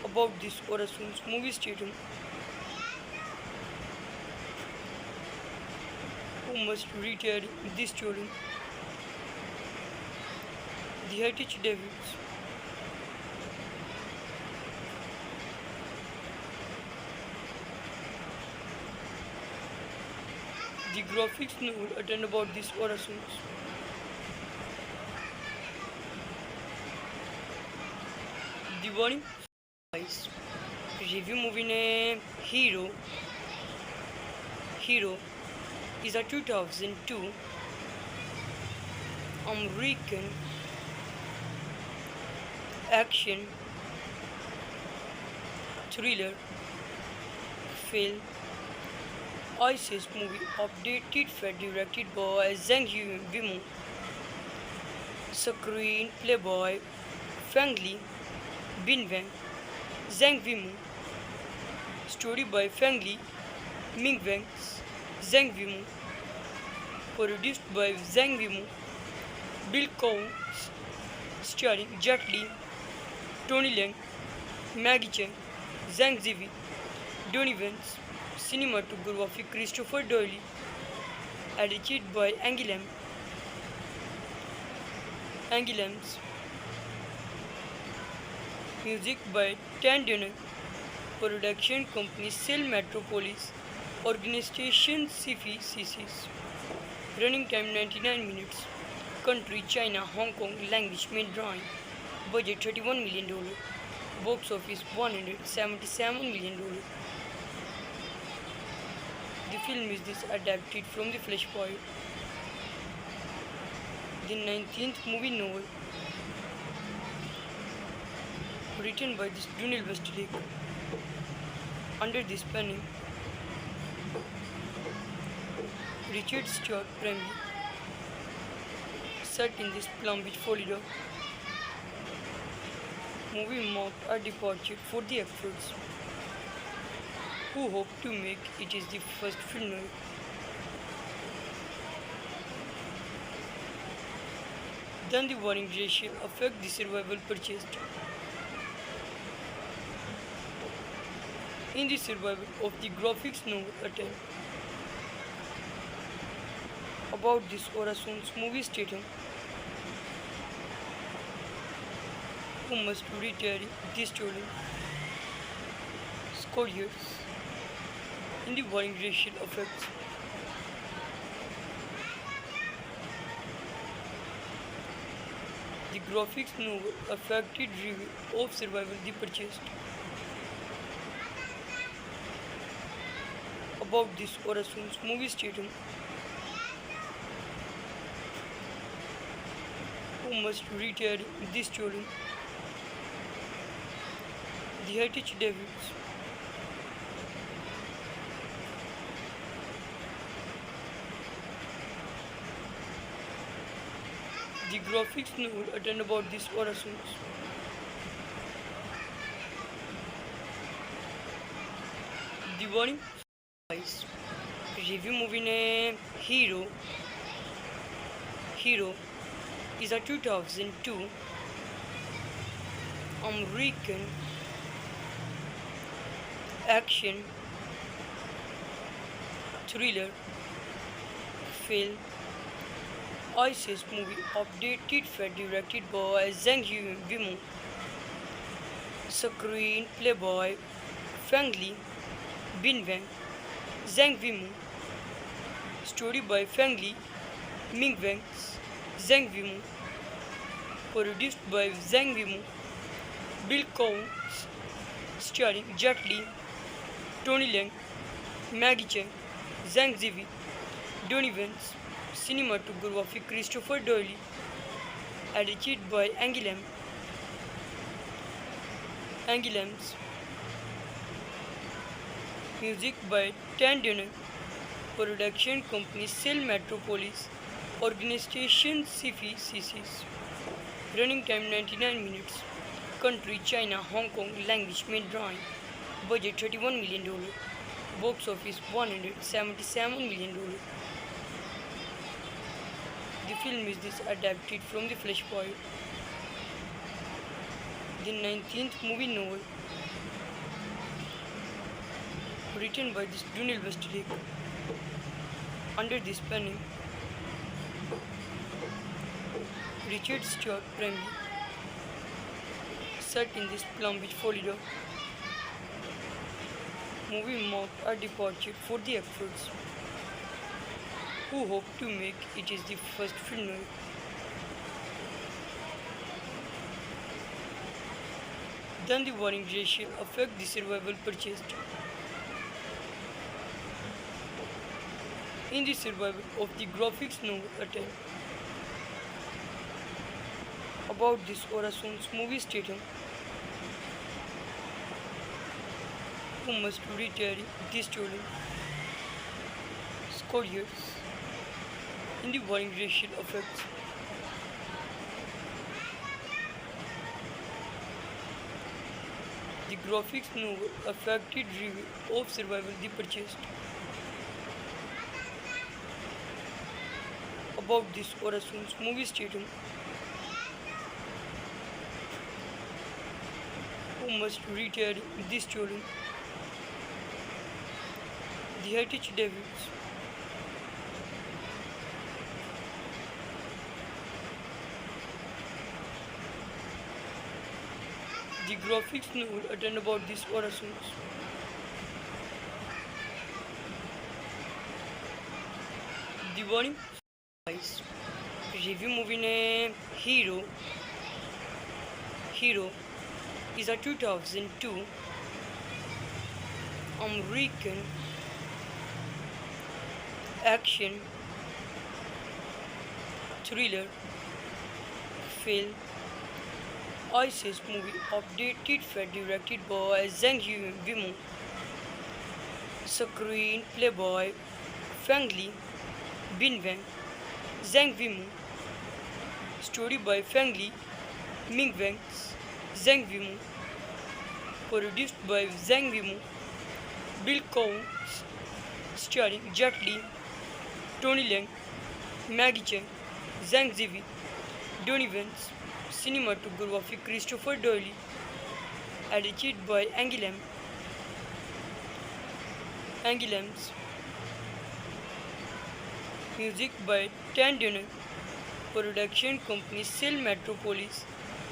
About this Orason's movie statum, who must retire this stolen the heritage Davids. The graphics novel attend about this Orasons. The warning guys. Review movie name Hero. Hero is a 2002 American action thriller film ISIS movie updated for directed by Zhang Yimou, screenplay by Fang Li, Bin Wang, Zhang Yimou, story by Fang Li, Ming Wang, Zhang Yimou, produced by Zhang Yimou, Bill Counts, starring Jet Li, Tony Leung, Maggie Cheung, Zhang Ziyi, Donnie Vance, cinematography Christopher Doyle, edited by Angie Lams, music by Tan Dunham, production company Cell Metropolis, organization CFI CCs, running time 99 minutes, country China, Hong Kong, language Mandarin, budget $31 million, box office $177 million. The film is adapted from the Flashpoint, the 19th movie novel, written by Donald Westlake, under this pen name Richard Stuart Bramley, set in this Palm Beach, Florida. Movie marked a departure for the actors, who hope to make it is the first film. Then the warning ratio affect the survival purchased. In the survival of the graphics novel attempt about this Orasons movie stating who must retire this story score years in the warring racial effects. The graphics novel affected review of survival the purchased. About this Orasons movie stating who must retire this story. The Heritage Davids. The graphics novel attend about this Orasons. The warning guys. Review movie name Hero. Hero is a 2002 American action thriller film ISIS movie updated for directed by Zhang Yimou, screenplay by Fang Li, Bin Wang, Zhang Yimou, story by Fang Li, Ming Wang, Zhang Yimou, produced by Zhang Yimou, Bill Counts, starring Jet Li, Tony Leung, Maggie Cheung, Zhang Ziyi, Donnie Vance, cinematography Christopher Doyle, edited by Angie Lams, music by Tan Dunham, production company Cell Metropolis, organization CFI CCs, running time 99 minutes, country China, Hong Kong, language Mandarin, budget $31 million, box office $177 million. The film is adapted from the Flashpoint, the 19th movie novel, written by Donald Westlake, under this pen name Richard Stuart Bramley, set in this Palm Beach, Florida. Movie marked a departure for the actors, who hope to make it is the first film then the warning ratio affect the survival purchased. In the survival of the graphics novel attempt about this Orason's movie statum who must retire this stolen scourges in the warring racial effects. The graphics novel affected review of survival the purchased. About this Orason's movie statum who must retire this stolen the heritage Davids. The graphics novel attend about this Orasons. The warning guys. Review movie name Hero. Hero is a 2002 American action thriller film ISIS movie updated and directed by Zhang Yimou, screenplay by Fang Li, Bin Wang, Zhang Yimou, story by Fang Li, Ming Wang, Zhang Yimou, produced by Zhang Yimou, Bill Counts, starring Jet Li, Tony Leung, Maggie Cheung, Zhang Ziyi, Donnie Vance, cinematography Christopher Doyle, edited by Angie Lambs, music by Tan Dunham, production company Cell Metropolis,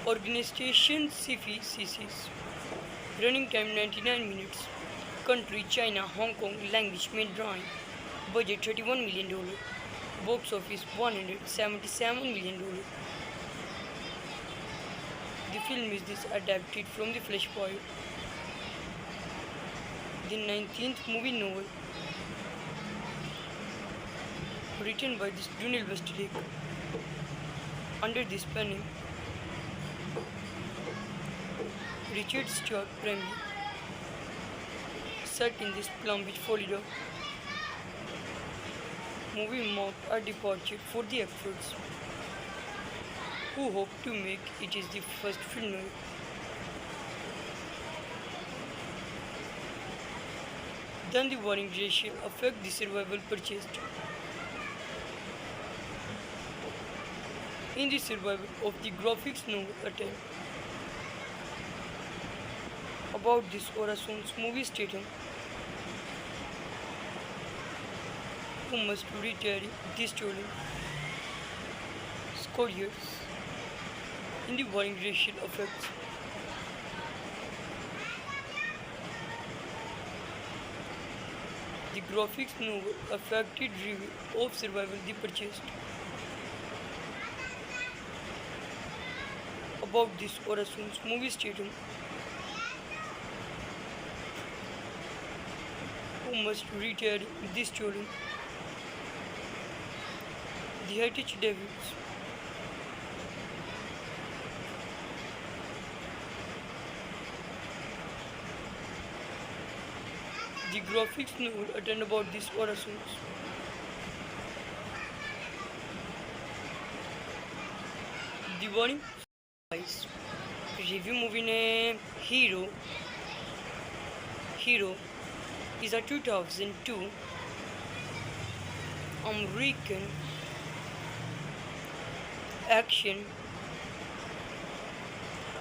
organization CFI CCs, running time 99 minutes, country China, Hong Kong, language main drawing, budget $31 million, box office $177 million. The film is this adapted from the Flashpoint, the 19th movie novel, written by this Daniel Westlake, under this pen name, Richard Stuart Bramley, set in this Palm Beach, Florida. Movie marked a departure for the actors, who hope to make it is the first film then the warring ratio affect the survival purchased. In the survival of the graphics novel attempt about this Orason's movie statum who must retire this stolen scourges in the warring racial effects. The graphics novel affected review of survival the purchased. About this Orason's movie statum who must retire this stolen the heritage Davids. The graphics novel attend about this Orasons. The warning guys. Review movie name Hero. Hero is a 2002 American action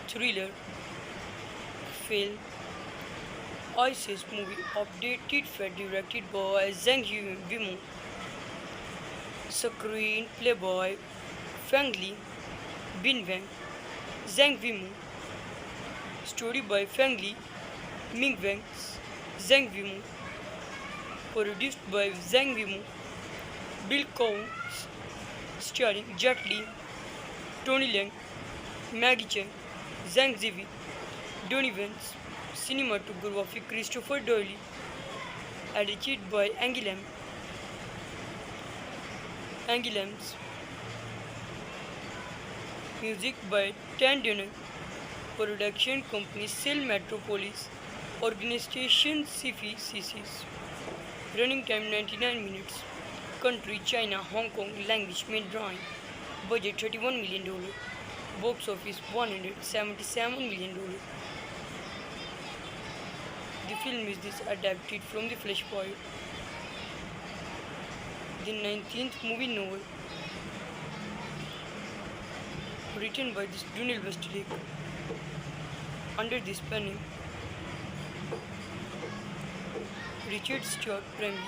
thriller film ISIS movie updated and directed by Zhang Yimou, screenplay by Fang Li, Bin Wang, Zhang Yimou, story by Fang Li, Ming Wang, Zhang Yimou, produced by Zhang Yimou, Bill Counts, starring Jet Li, Tony Leung, Maggie Cheung, Zhang Ziyi, Donnie Vance, cinematography Christopher Doyle, edited by Angie Lambs, music by Tan Dunham, production company Cell Metropolis, organization CFI CCs, running time 99 minutes, country China, Hong Kong, language Mandarin, budget $31 million, box office $177 million. The film is adapted from the Flashpoint, the 19th movie novel, written by Donald Westlake, under this pen name Richard Stuart Bremley,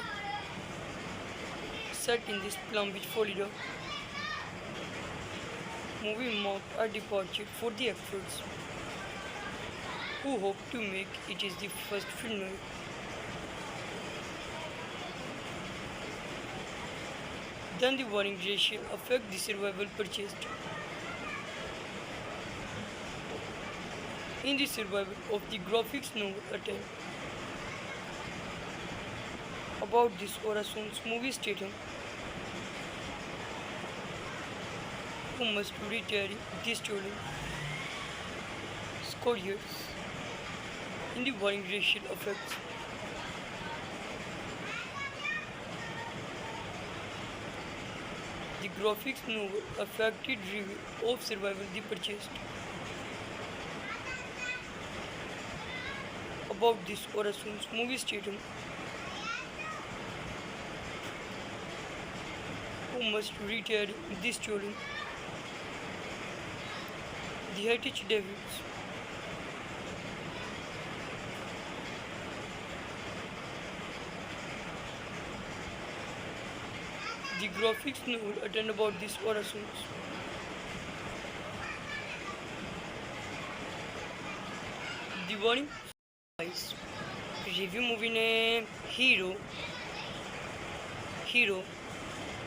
set in this Palm Beach, Florida. Movie marked a departure for the actors, who hope to make it is the first film. Then the warning ratio affect the survival purchased. In the survival of the graphics novel attempt. About this Orason's movie statum, who must retire this story. Scourges in the warring racial effects. The graphics novel affected review of survival the purchased. About this Orason's movie statum, who must retire this story. The Heritage Davids. The graphics novel attend about this Orasons. The warning. Review movie name Hero. Hero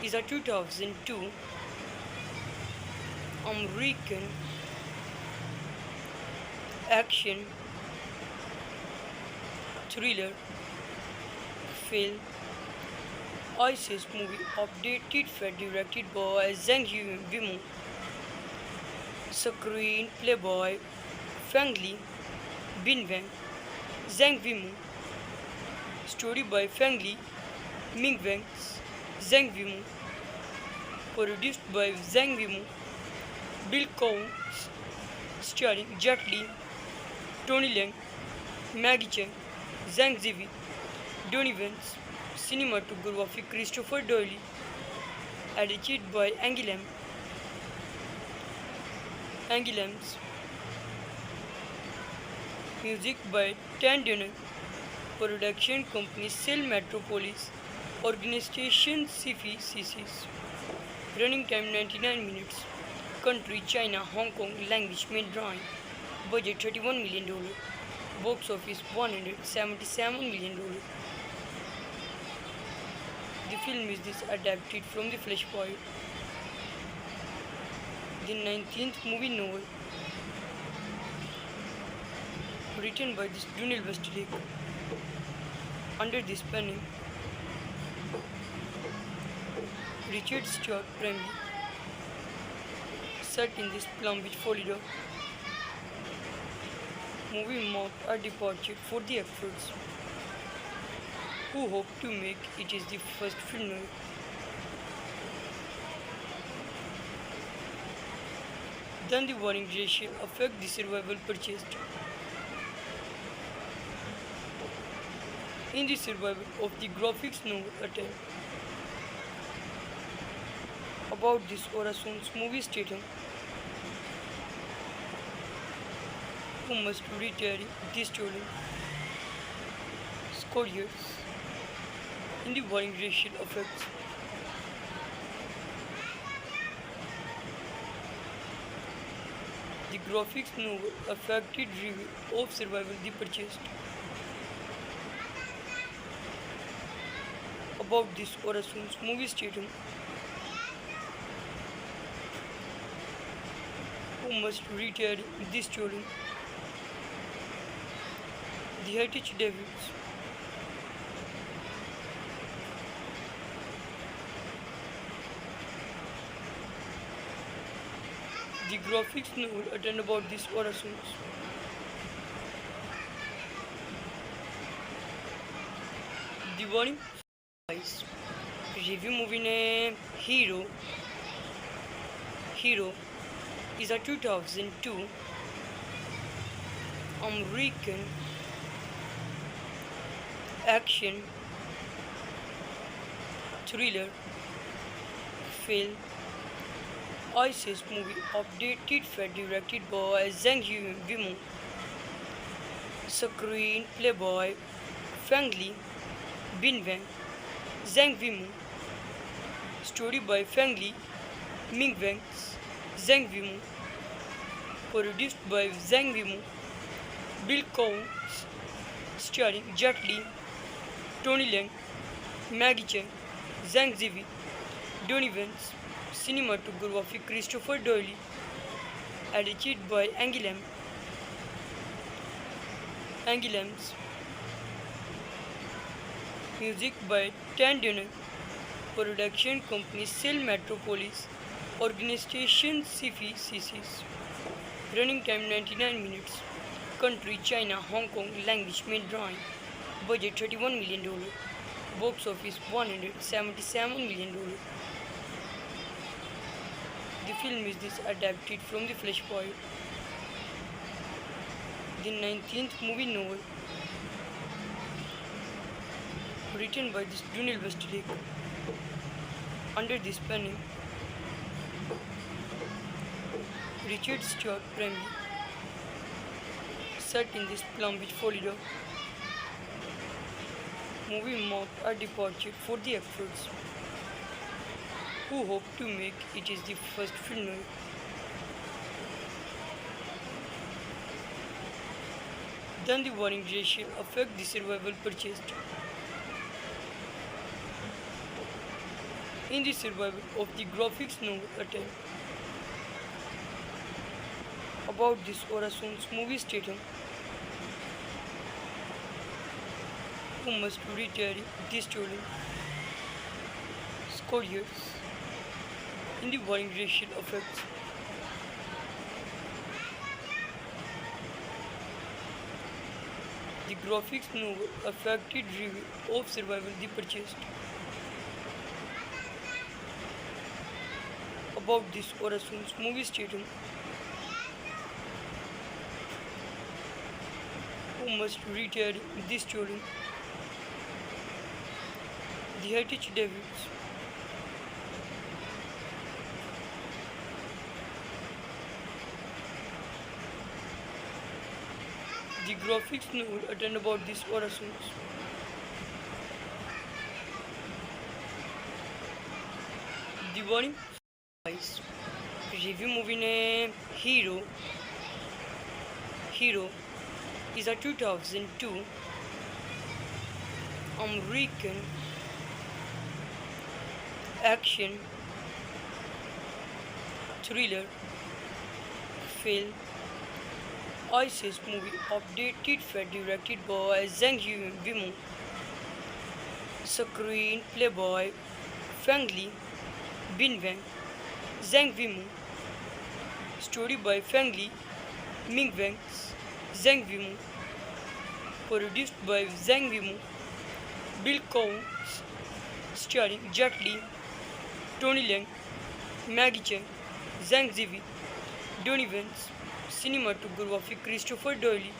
is a 2002 American action thriller film ISIS movie updated for directed by Zhang Yimou, screenplay by Fang Li, Bin Wang, Zhang Yimou, story by Fang Li, Ming Wang, Zhang Yimou, produced by Zhang Yimou, Bill Counts, starring Jet Li, Tony Leung, Maggie Cheung, Zhang Ziyi, Donnie Vance, cinematography Christopher Doyle, edited by Angie Lambs, music by Tan Dunham, production company Cell Metropolis, organization CFI CCs, running time 99 minutes, country China, Hong Kong, language Mandarin, budget $31 million, box office $177 million. The film is adapted from the Flashpoint, the 19th movie novel, written by Donald Westlake, under this pen name Richard Stuart Bremley, set in this Palm Beach, Florida. Movie marked a departure for the actors, who hope to make it is the first film. Then the warring ratio affect the survival purchased. In the survival of the graphics novel attempt. About this Orason's movie statum, who must retire this story. Scourges in the warring racial effects. The graphics novel affected review of survival the purchased. About this Orasun's movie stating who must retire this children. The Heritage Davids. The graphics novel attend about this Orasun's. The warning guys. Review movie name Hero. Hero is a 2002 American action thriller film ISIS movie updated and directed by Zhang Yimou, screenplay by Fang Li, Bin Wang, Zhang Yimou, story by Fang Li, Ming Wang, Zhang Yimou, produced by Zhang Yimou, Bill Counts, starring Jet Li, Tony Leung, Maggie Cheung, Zhang Ziyi, Donnie Vance, cinematography Christopher Doyle, edited by Angie Lam. Music by Tan Dunham, production company Cell Metropolis, organization Sifi CCs, running time 99 minutes, country China, Hong Kong, language main drawing, budget $31 million, box office $177 million. The film is adapted from the Flashpoint, the 19th movie novel, written by Daniel Westlake, under this pen name, Richard Stuart Bramley, set in this Palm Beach, Florida. Movie marked a departure for the actors, who hope to make it is the first film noir. Then the warring ratio affect the survival purchased. In the survival of the graphics novel attempt. About this Orasun's movie stating who must retire this children. Scoliosis in the warring racial effects. The graphics novel affected review of survival the purchased. About this Orasun's movie stating who must retire this children. The Heritage Davids. The graphics novel attend about this Orasun's. The warning guys. Review movie name Hero. Hero is a 2002 American action thriller film ISIS movie updated and directed by Zhang Yimou, screenplay by Fang Li, Bin Wang, Zhang Yimou, story by Fang Li, Ming Wang, Zhang Yimou, produced by Zhang Yimou, Bill Counts, starring Jet Li, Tony Leung, Maggie Cheung, Zhang Ziyi, Donnie Vance, cinematography Christopher Doyle,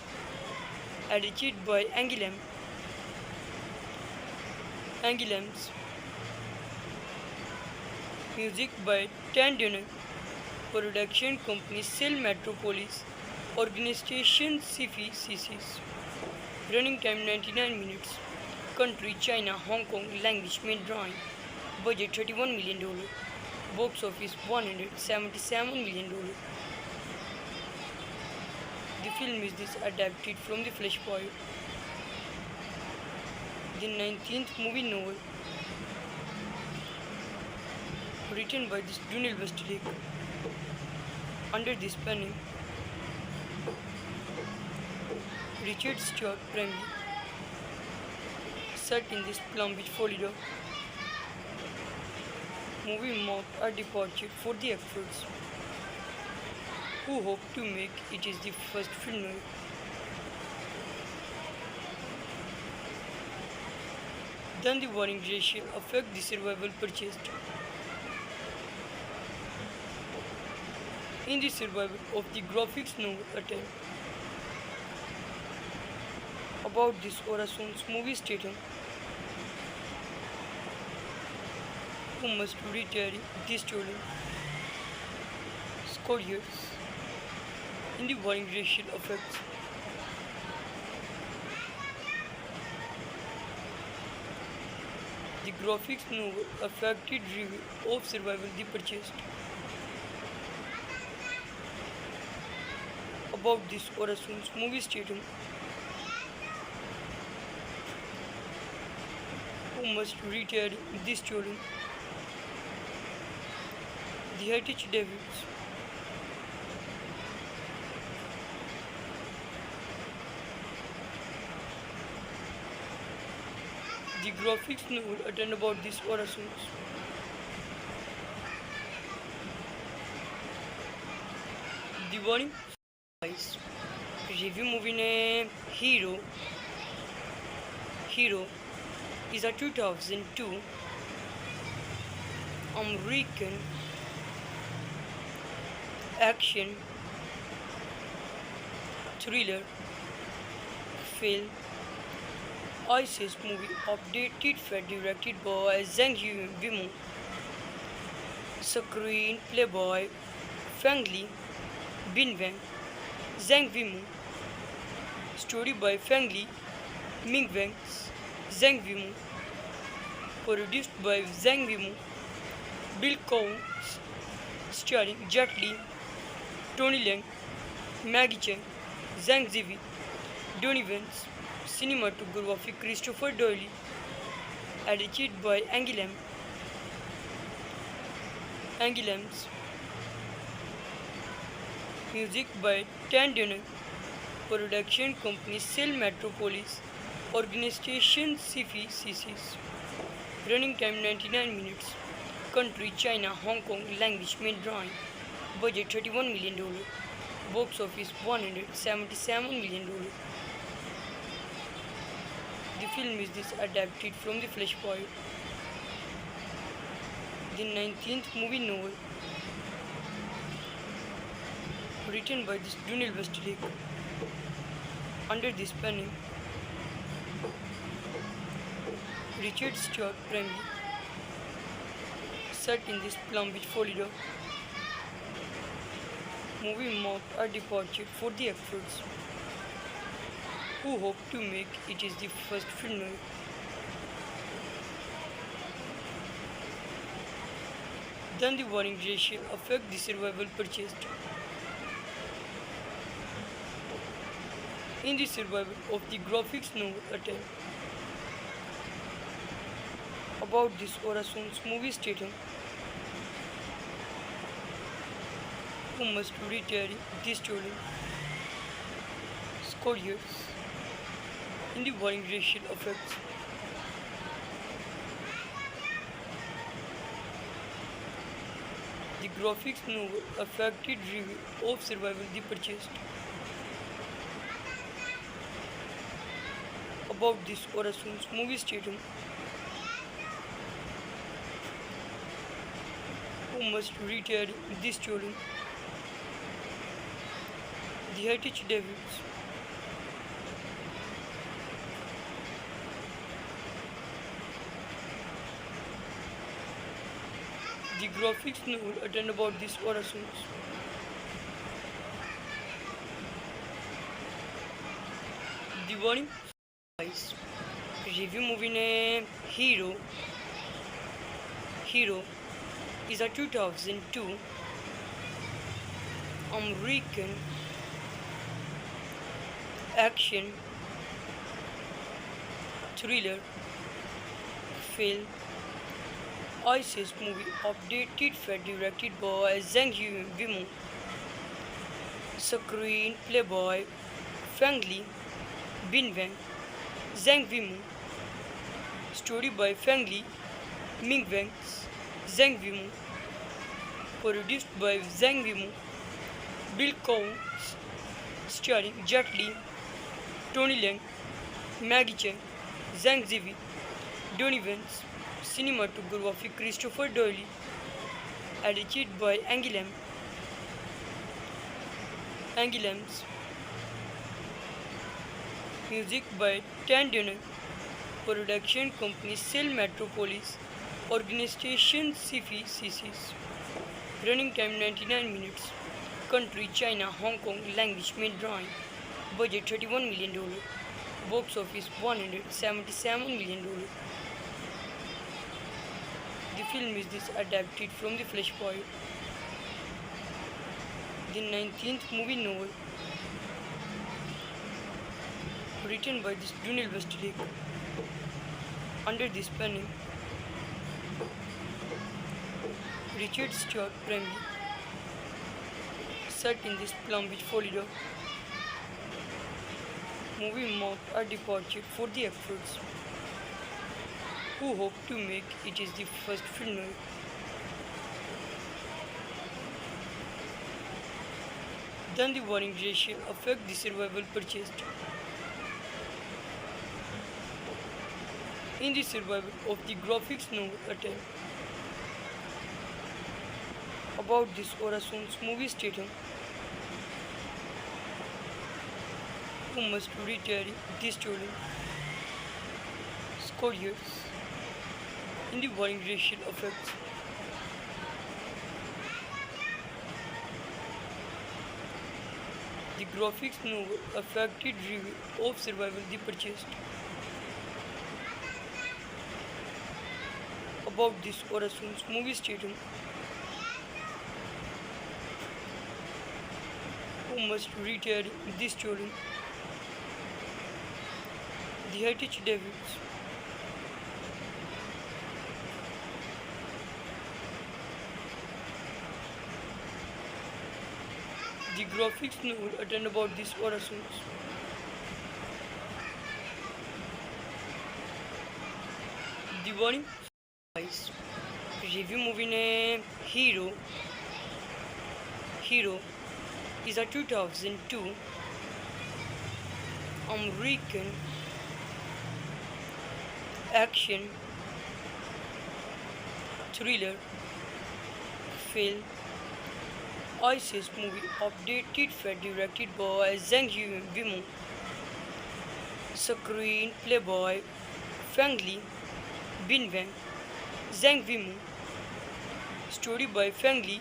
edited by Angie Lam. Music by Tan Dunham, production company Cell Metropolis, organization Sifi CCs, running time 99 minutes, country China, Hong Kong, language main drawing, budget $31 million, box office $177 million. The film is adapted from the Flashpoint, the 19th movie novel, written by this Dunil Westlake. Under this pen name, Richard Stuart Bremley. Set in this Palm Beach, Florida. Movie marked a departure for the actors, who hope to make it is the first film noir. Then the warring ratio affect the survival purchased. In the survival of the graphics novel attempt. About this Orason's movie statum, who must retire the stolen scourges in the warring racial effects. The graphics novel affected review of survival the purchased. About this Orason's movie statum, who must retire the stolen the heritage Davids. The graphics novel attend about this Orasons. The warning guys. Review movie name Hero. Hero is a 2002 American action thriller film ISIS movie updated for directed by Zhang Yimou, screenplay by Feng Li, Bin Wang, Zhang Yimou, story by Feng Li, Ming Wang, Zhang Yimou, produced by Zhang Yimou, Bill Coons, starring Jet Li, Tony Leung, Maggie Cheng, Zhang Ziyi, Donnie Vance, cinematography Christopher Doyle, edited by Angie Lambs, music by Tan Dunham, production company Cell Metropolis, organization CFCCs, running time 99 minutes, country China, Hong Kong, language Mandarin, budget $31 million, box office $177 million. The film is this adapted from the Flashpoint, the 19th movie novel, written by this Dunil Westlake. Under this pen name, Richard Stuart Bremley. Set in this Palm Beach, Florida. Movie marked a departure for the actors, who hope to make it is the first film noir. Then the warring ratio affect the survival purchased. In the survival of the graphics novel attempt. About this Orason's movie statum, who must retire the stolen scourges in the warring racial effects. The graphics novel affected review of survival the purchased. About this Orason's movie statum, who must retire the stolen the heritage Davids. The graphics novel attend about this Orasons. The warning guys. Review movie name Hero. Hero is a 2002 American action thriller Fail. ISIS movie updated Fed directed by Zhang Yimou. Screenplay by Fang Li, Bin Wang, Zhang Yimou. Story by Fang Li, Ming Wang, Zhang Yimou. Produced by Zhang Yimou, Bill Counts, starring Jet Li, Tony Leung, Maggie Cheng, Zhang Ziyi, Donnie Vance. Cinematography Christopher Doyle. Edited by Angie Lambs. Music by Tan Dunham. Production company Cell Metropolis. Organization CFI CCs. Running time 99 minutes. Country China, Hong Kong. Language main drawing. Budget $31 million. Box office $177 million. The film is adapted from The Flashpoint, the 19th movie novel, written by Donald Westlake, under this pen name Richard Stuart Bramley, set in this Palm Beach, Florida. Movie marked a departure for the actors, who hope to make it is the first film noir. Then the warring ratio affect the survival purchased. In the survival of the graphics novel attempt. About this Orason's movie statum, who must retire this story. Scoria in the warring racial effects. The graphics novel affected review of survival the purchased. About this Orason's movie statum, who must retire this story. The Heritage Davids. The graphics novel attend about this Orasons. Diwali Ice. Review movie name Hero. Hero is a 2002 American action thriller film. ISIS movie updated Fed directed by Zhang Yimou. Screenplay by Fang Li, Bin Wang, Zhang Yimou. Story by Fang Li,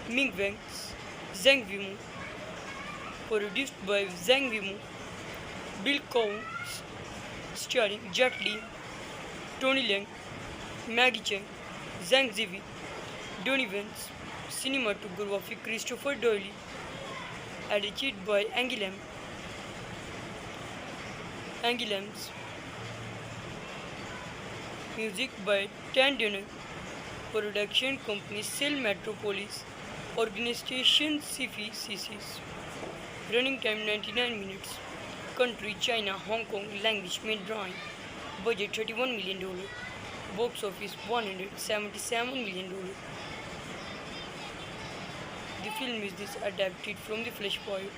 Ming Wang, Zhang Yimou. Produced by Zhang Yimou, Bill Counts, starring Jet Li, Tony Leung, Maggie Cheng, Zhang Ziyi, Donnie Vance. Cinematography Christopher Doyle. Edited by Angie Lambs. Music by Tan Dunham. Production company Cell Metropolis. Organization CFI CCs. Running time 99 minutes. Country China, Hong Kong. Language main drawing. Budget $31 million. Box office $177 million. The film is adapted from The Flashpoint,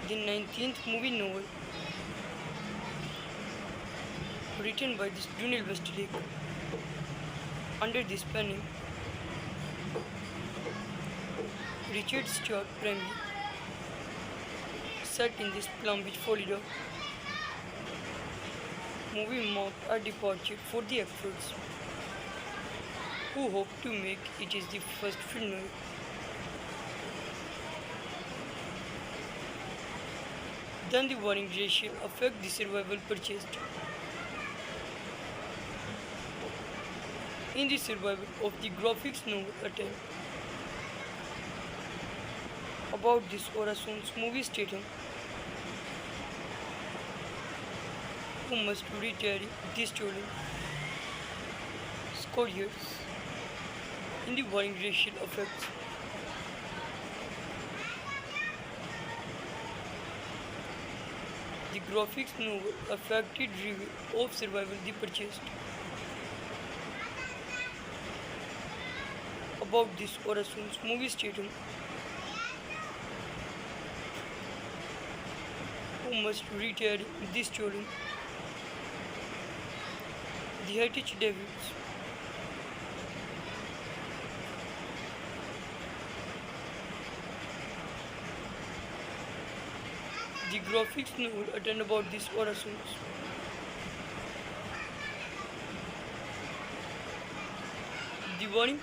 the 19th movie novel, written by Donald Westlake, under this pen name Richard Stuart Bramley, set in this Palm Beach, Florida. Movie marked a departure for the actors, who hope to make it is the first film noir. Then the warring ratio affect the survival purchased. In the survival of the graphics novel attempt. About this Orason's movie statum, who must retire the stolen scourges in the warring racial effects. The graphics novel affected review of Survival the Purchased. About this Orason's movie statum, who must retire the stolen the Heritage Devils. The graphics novel attend about this Orasons. The warning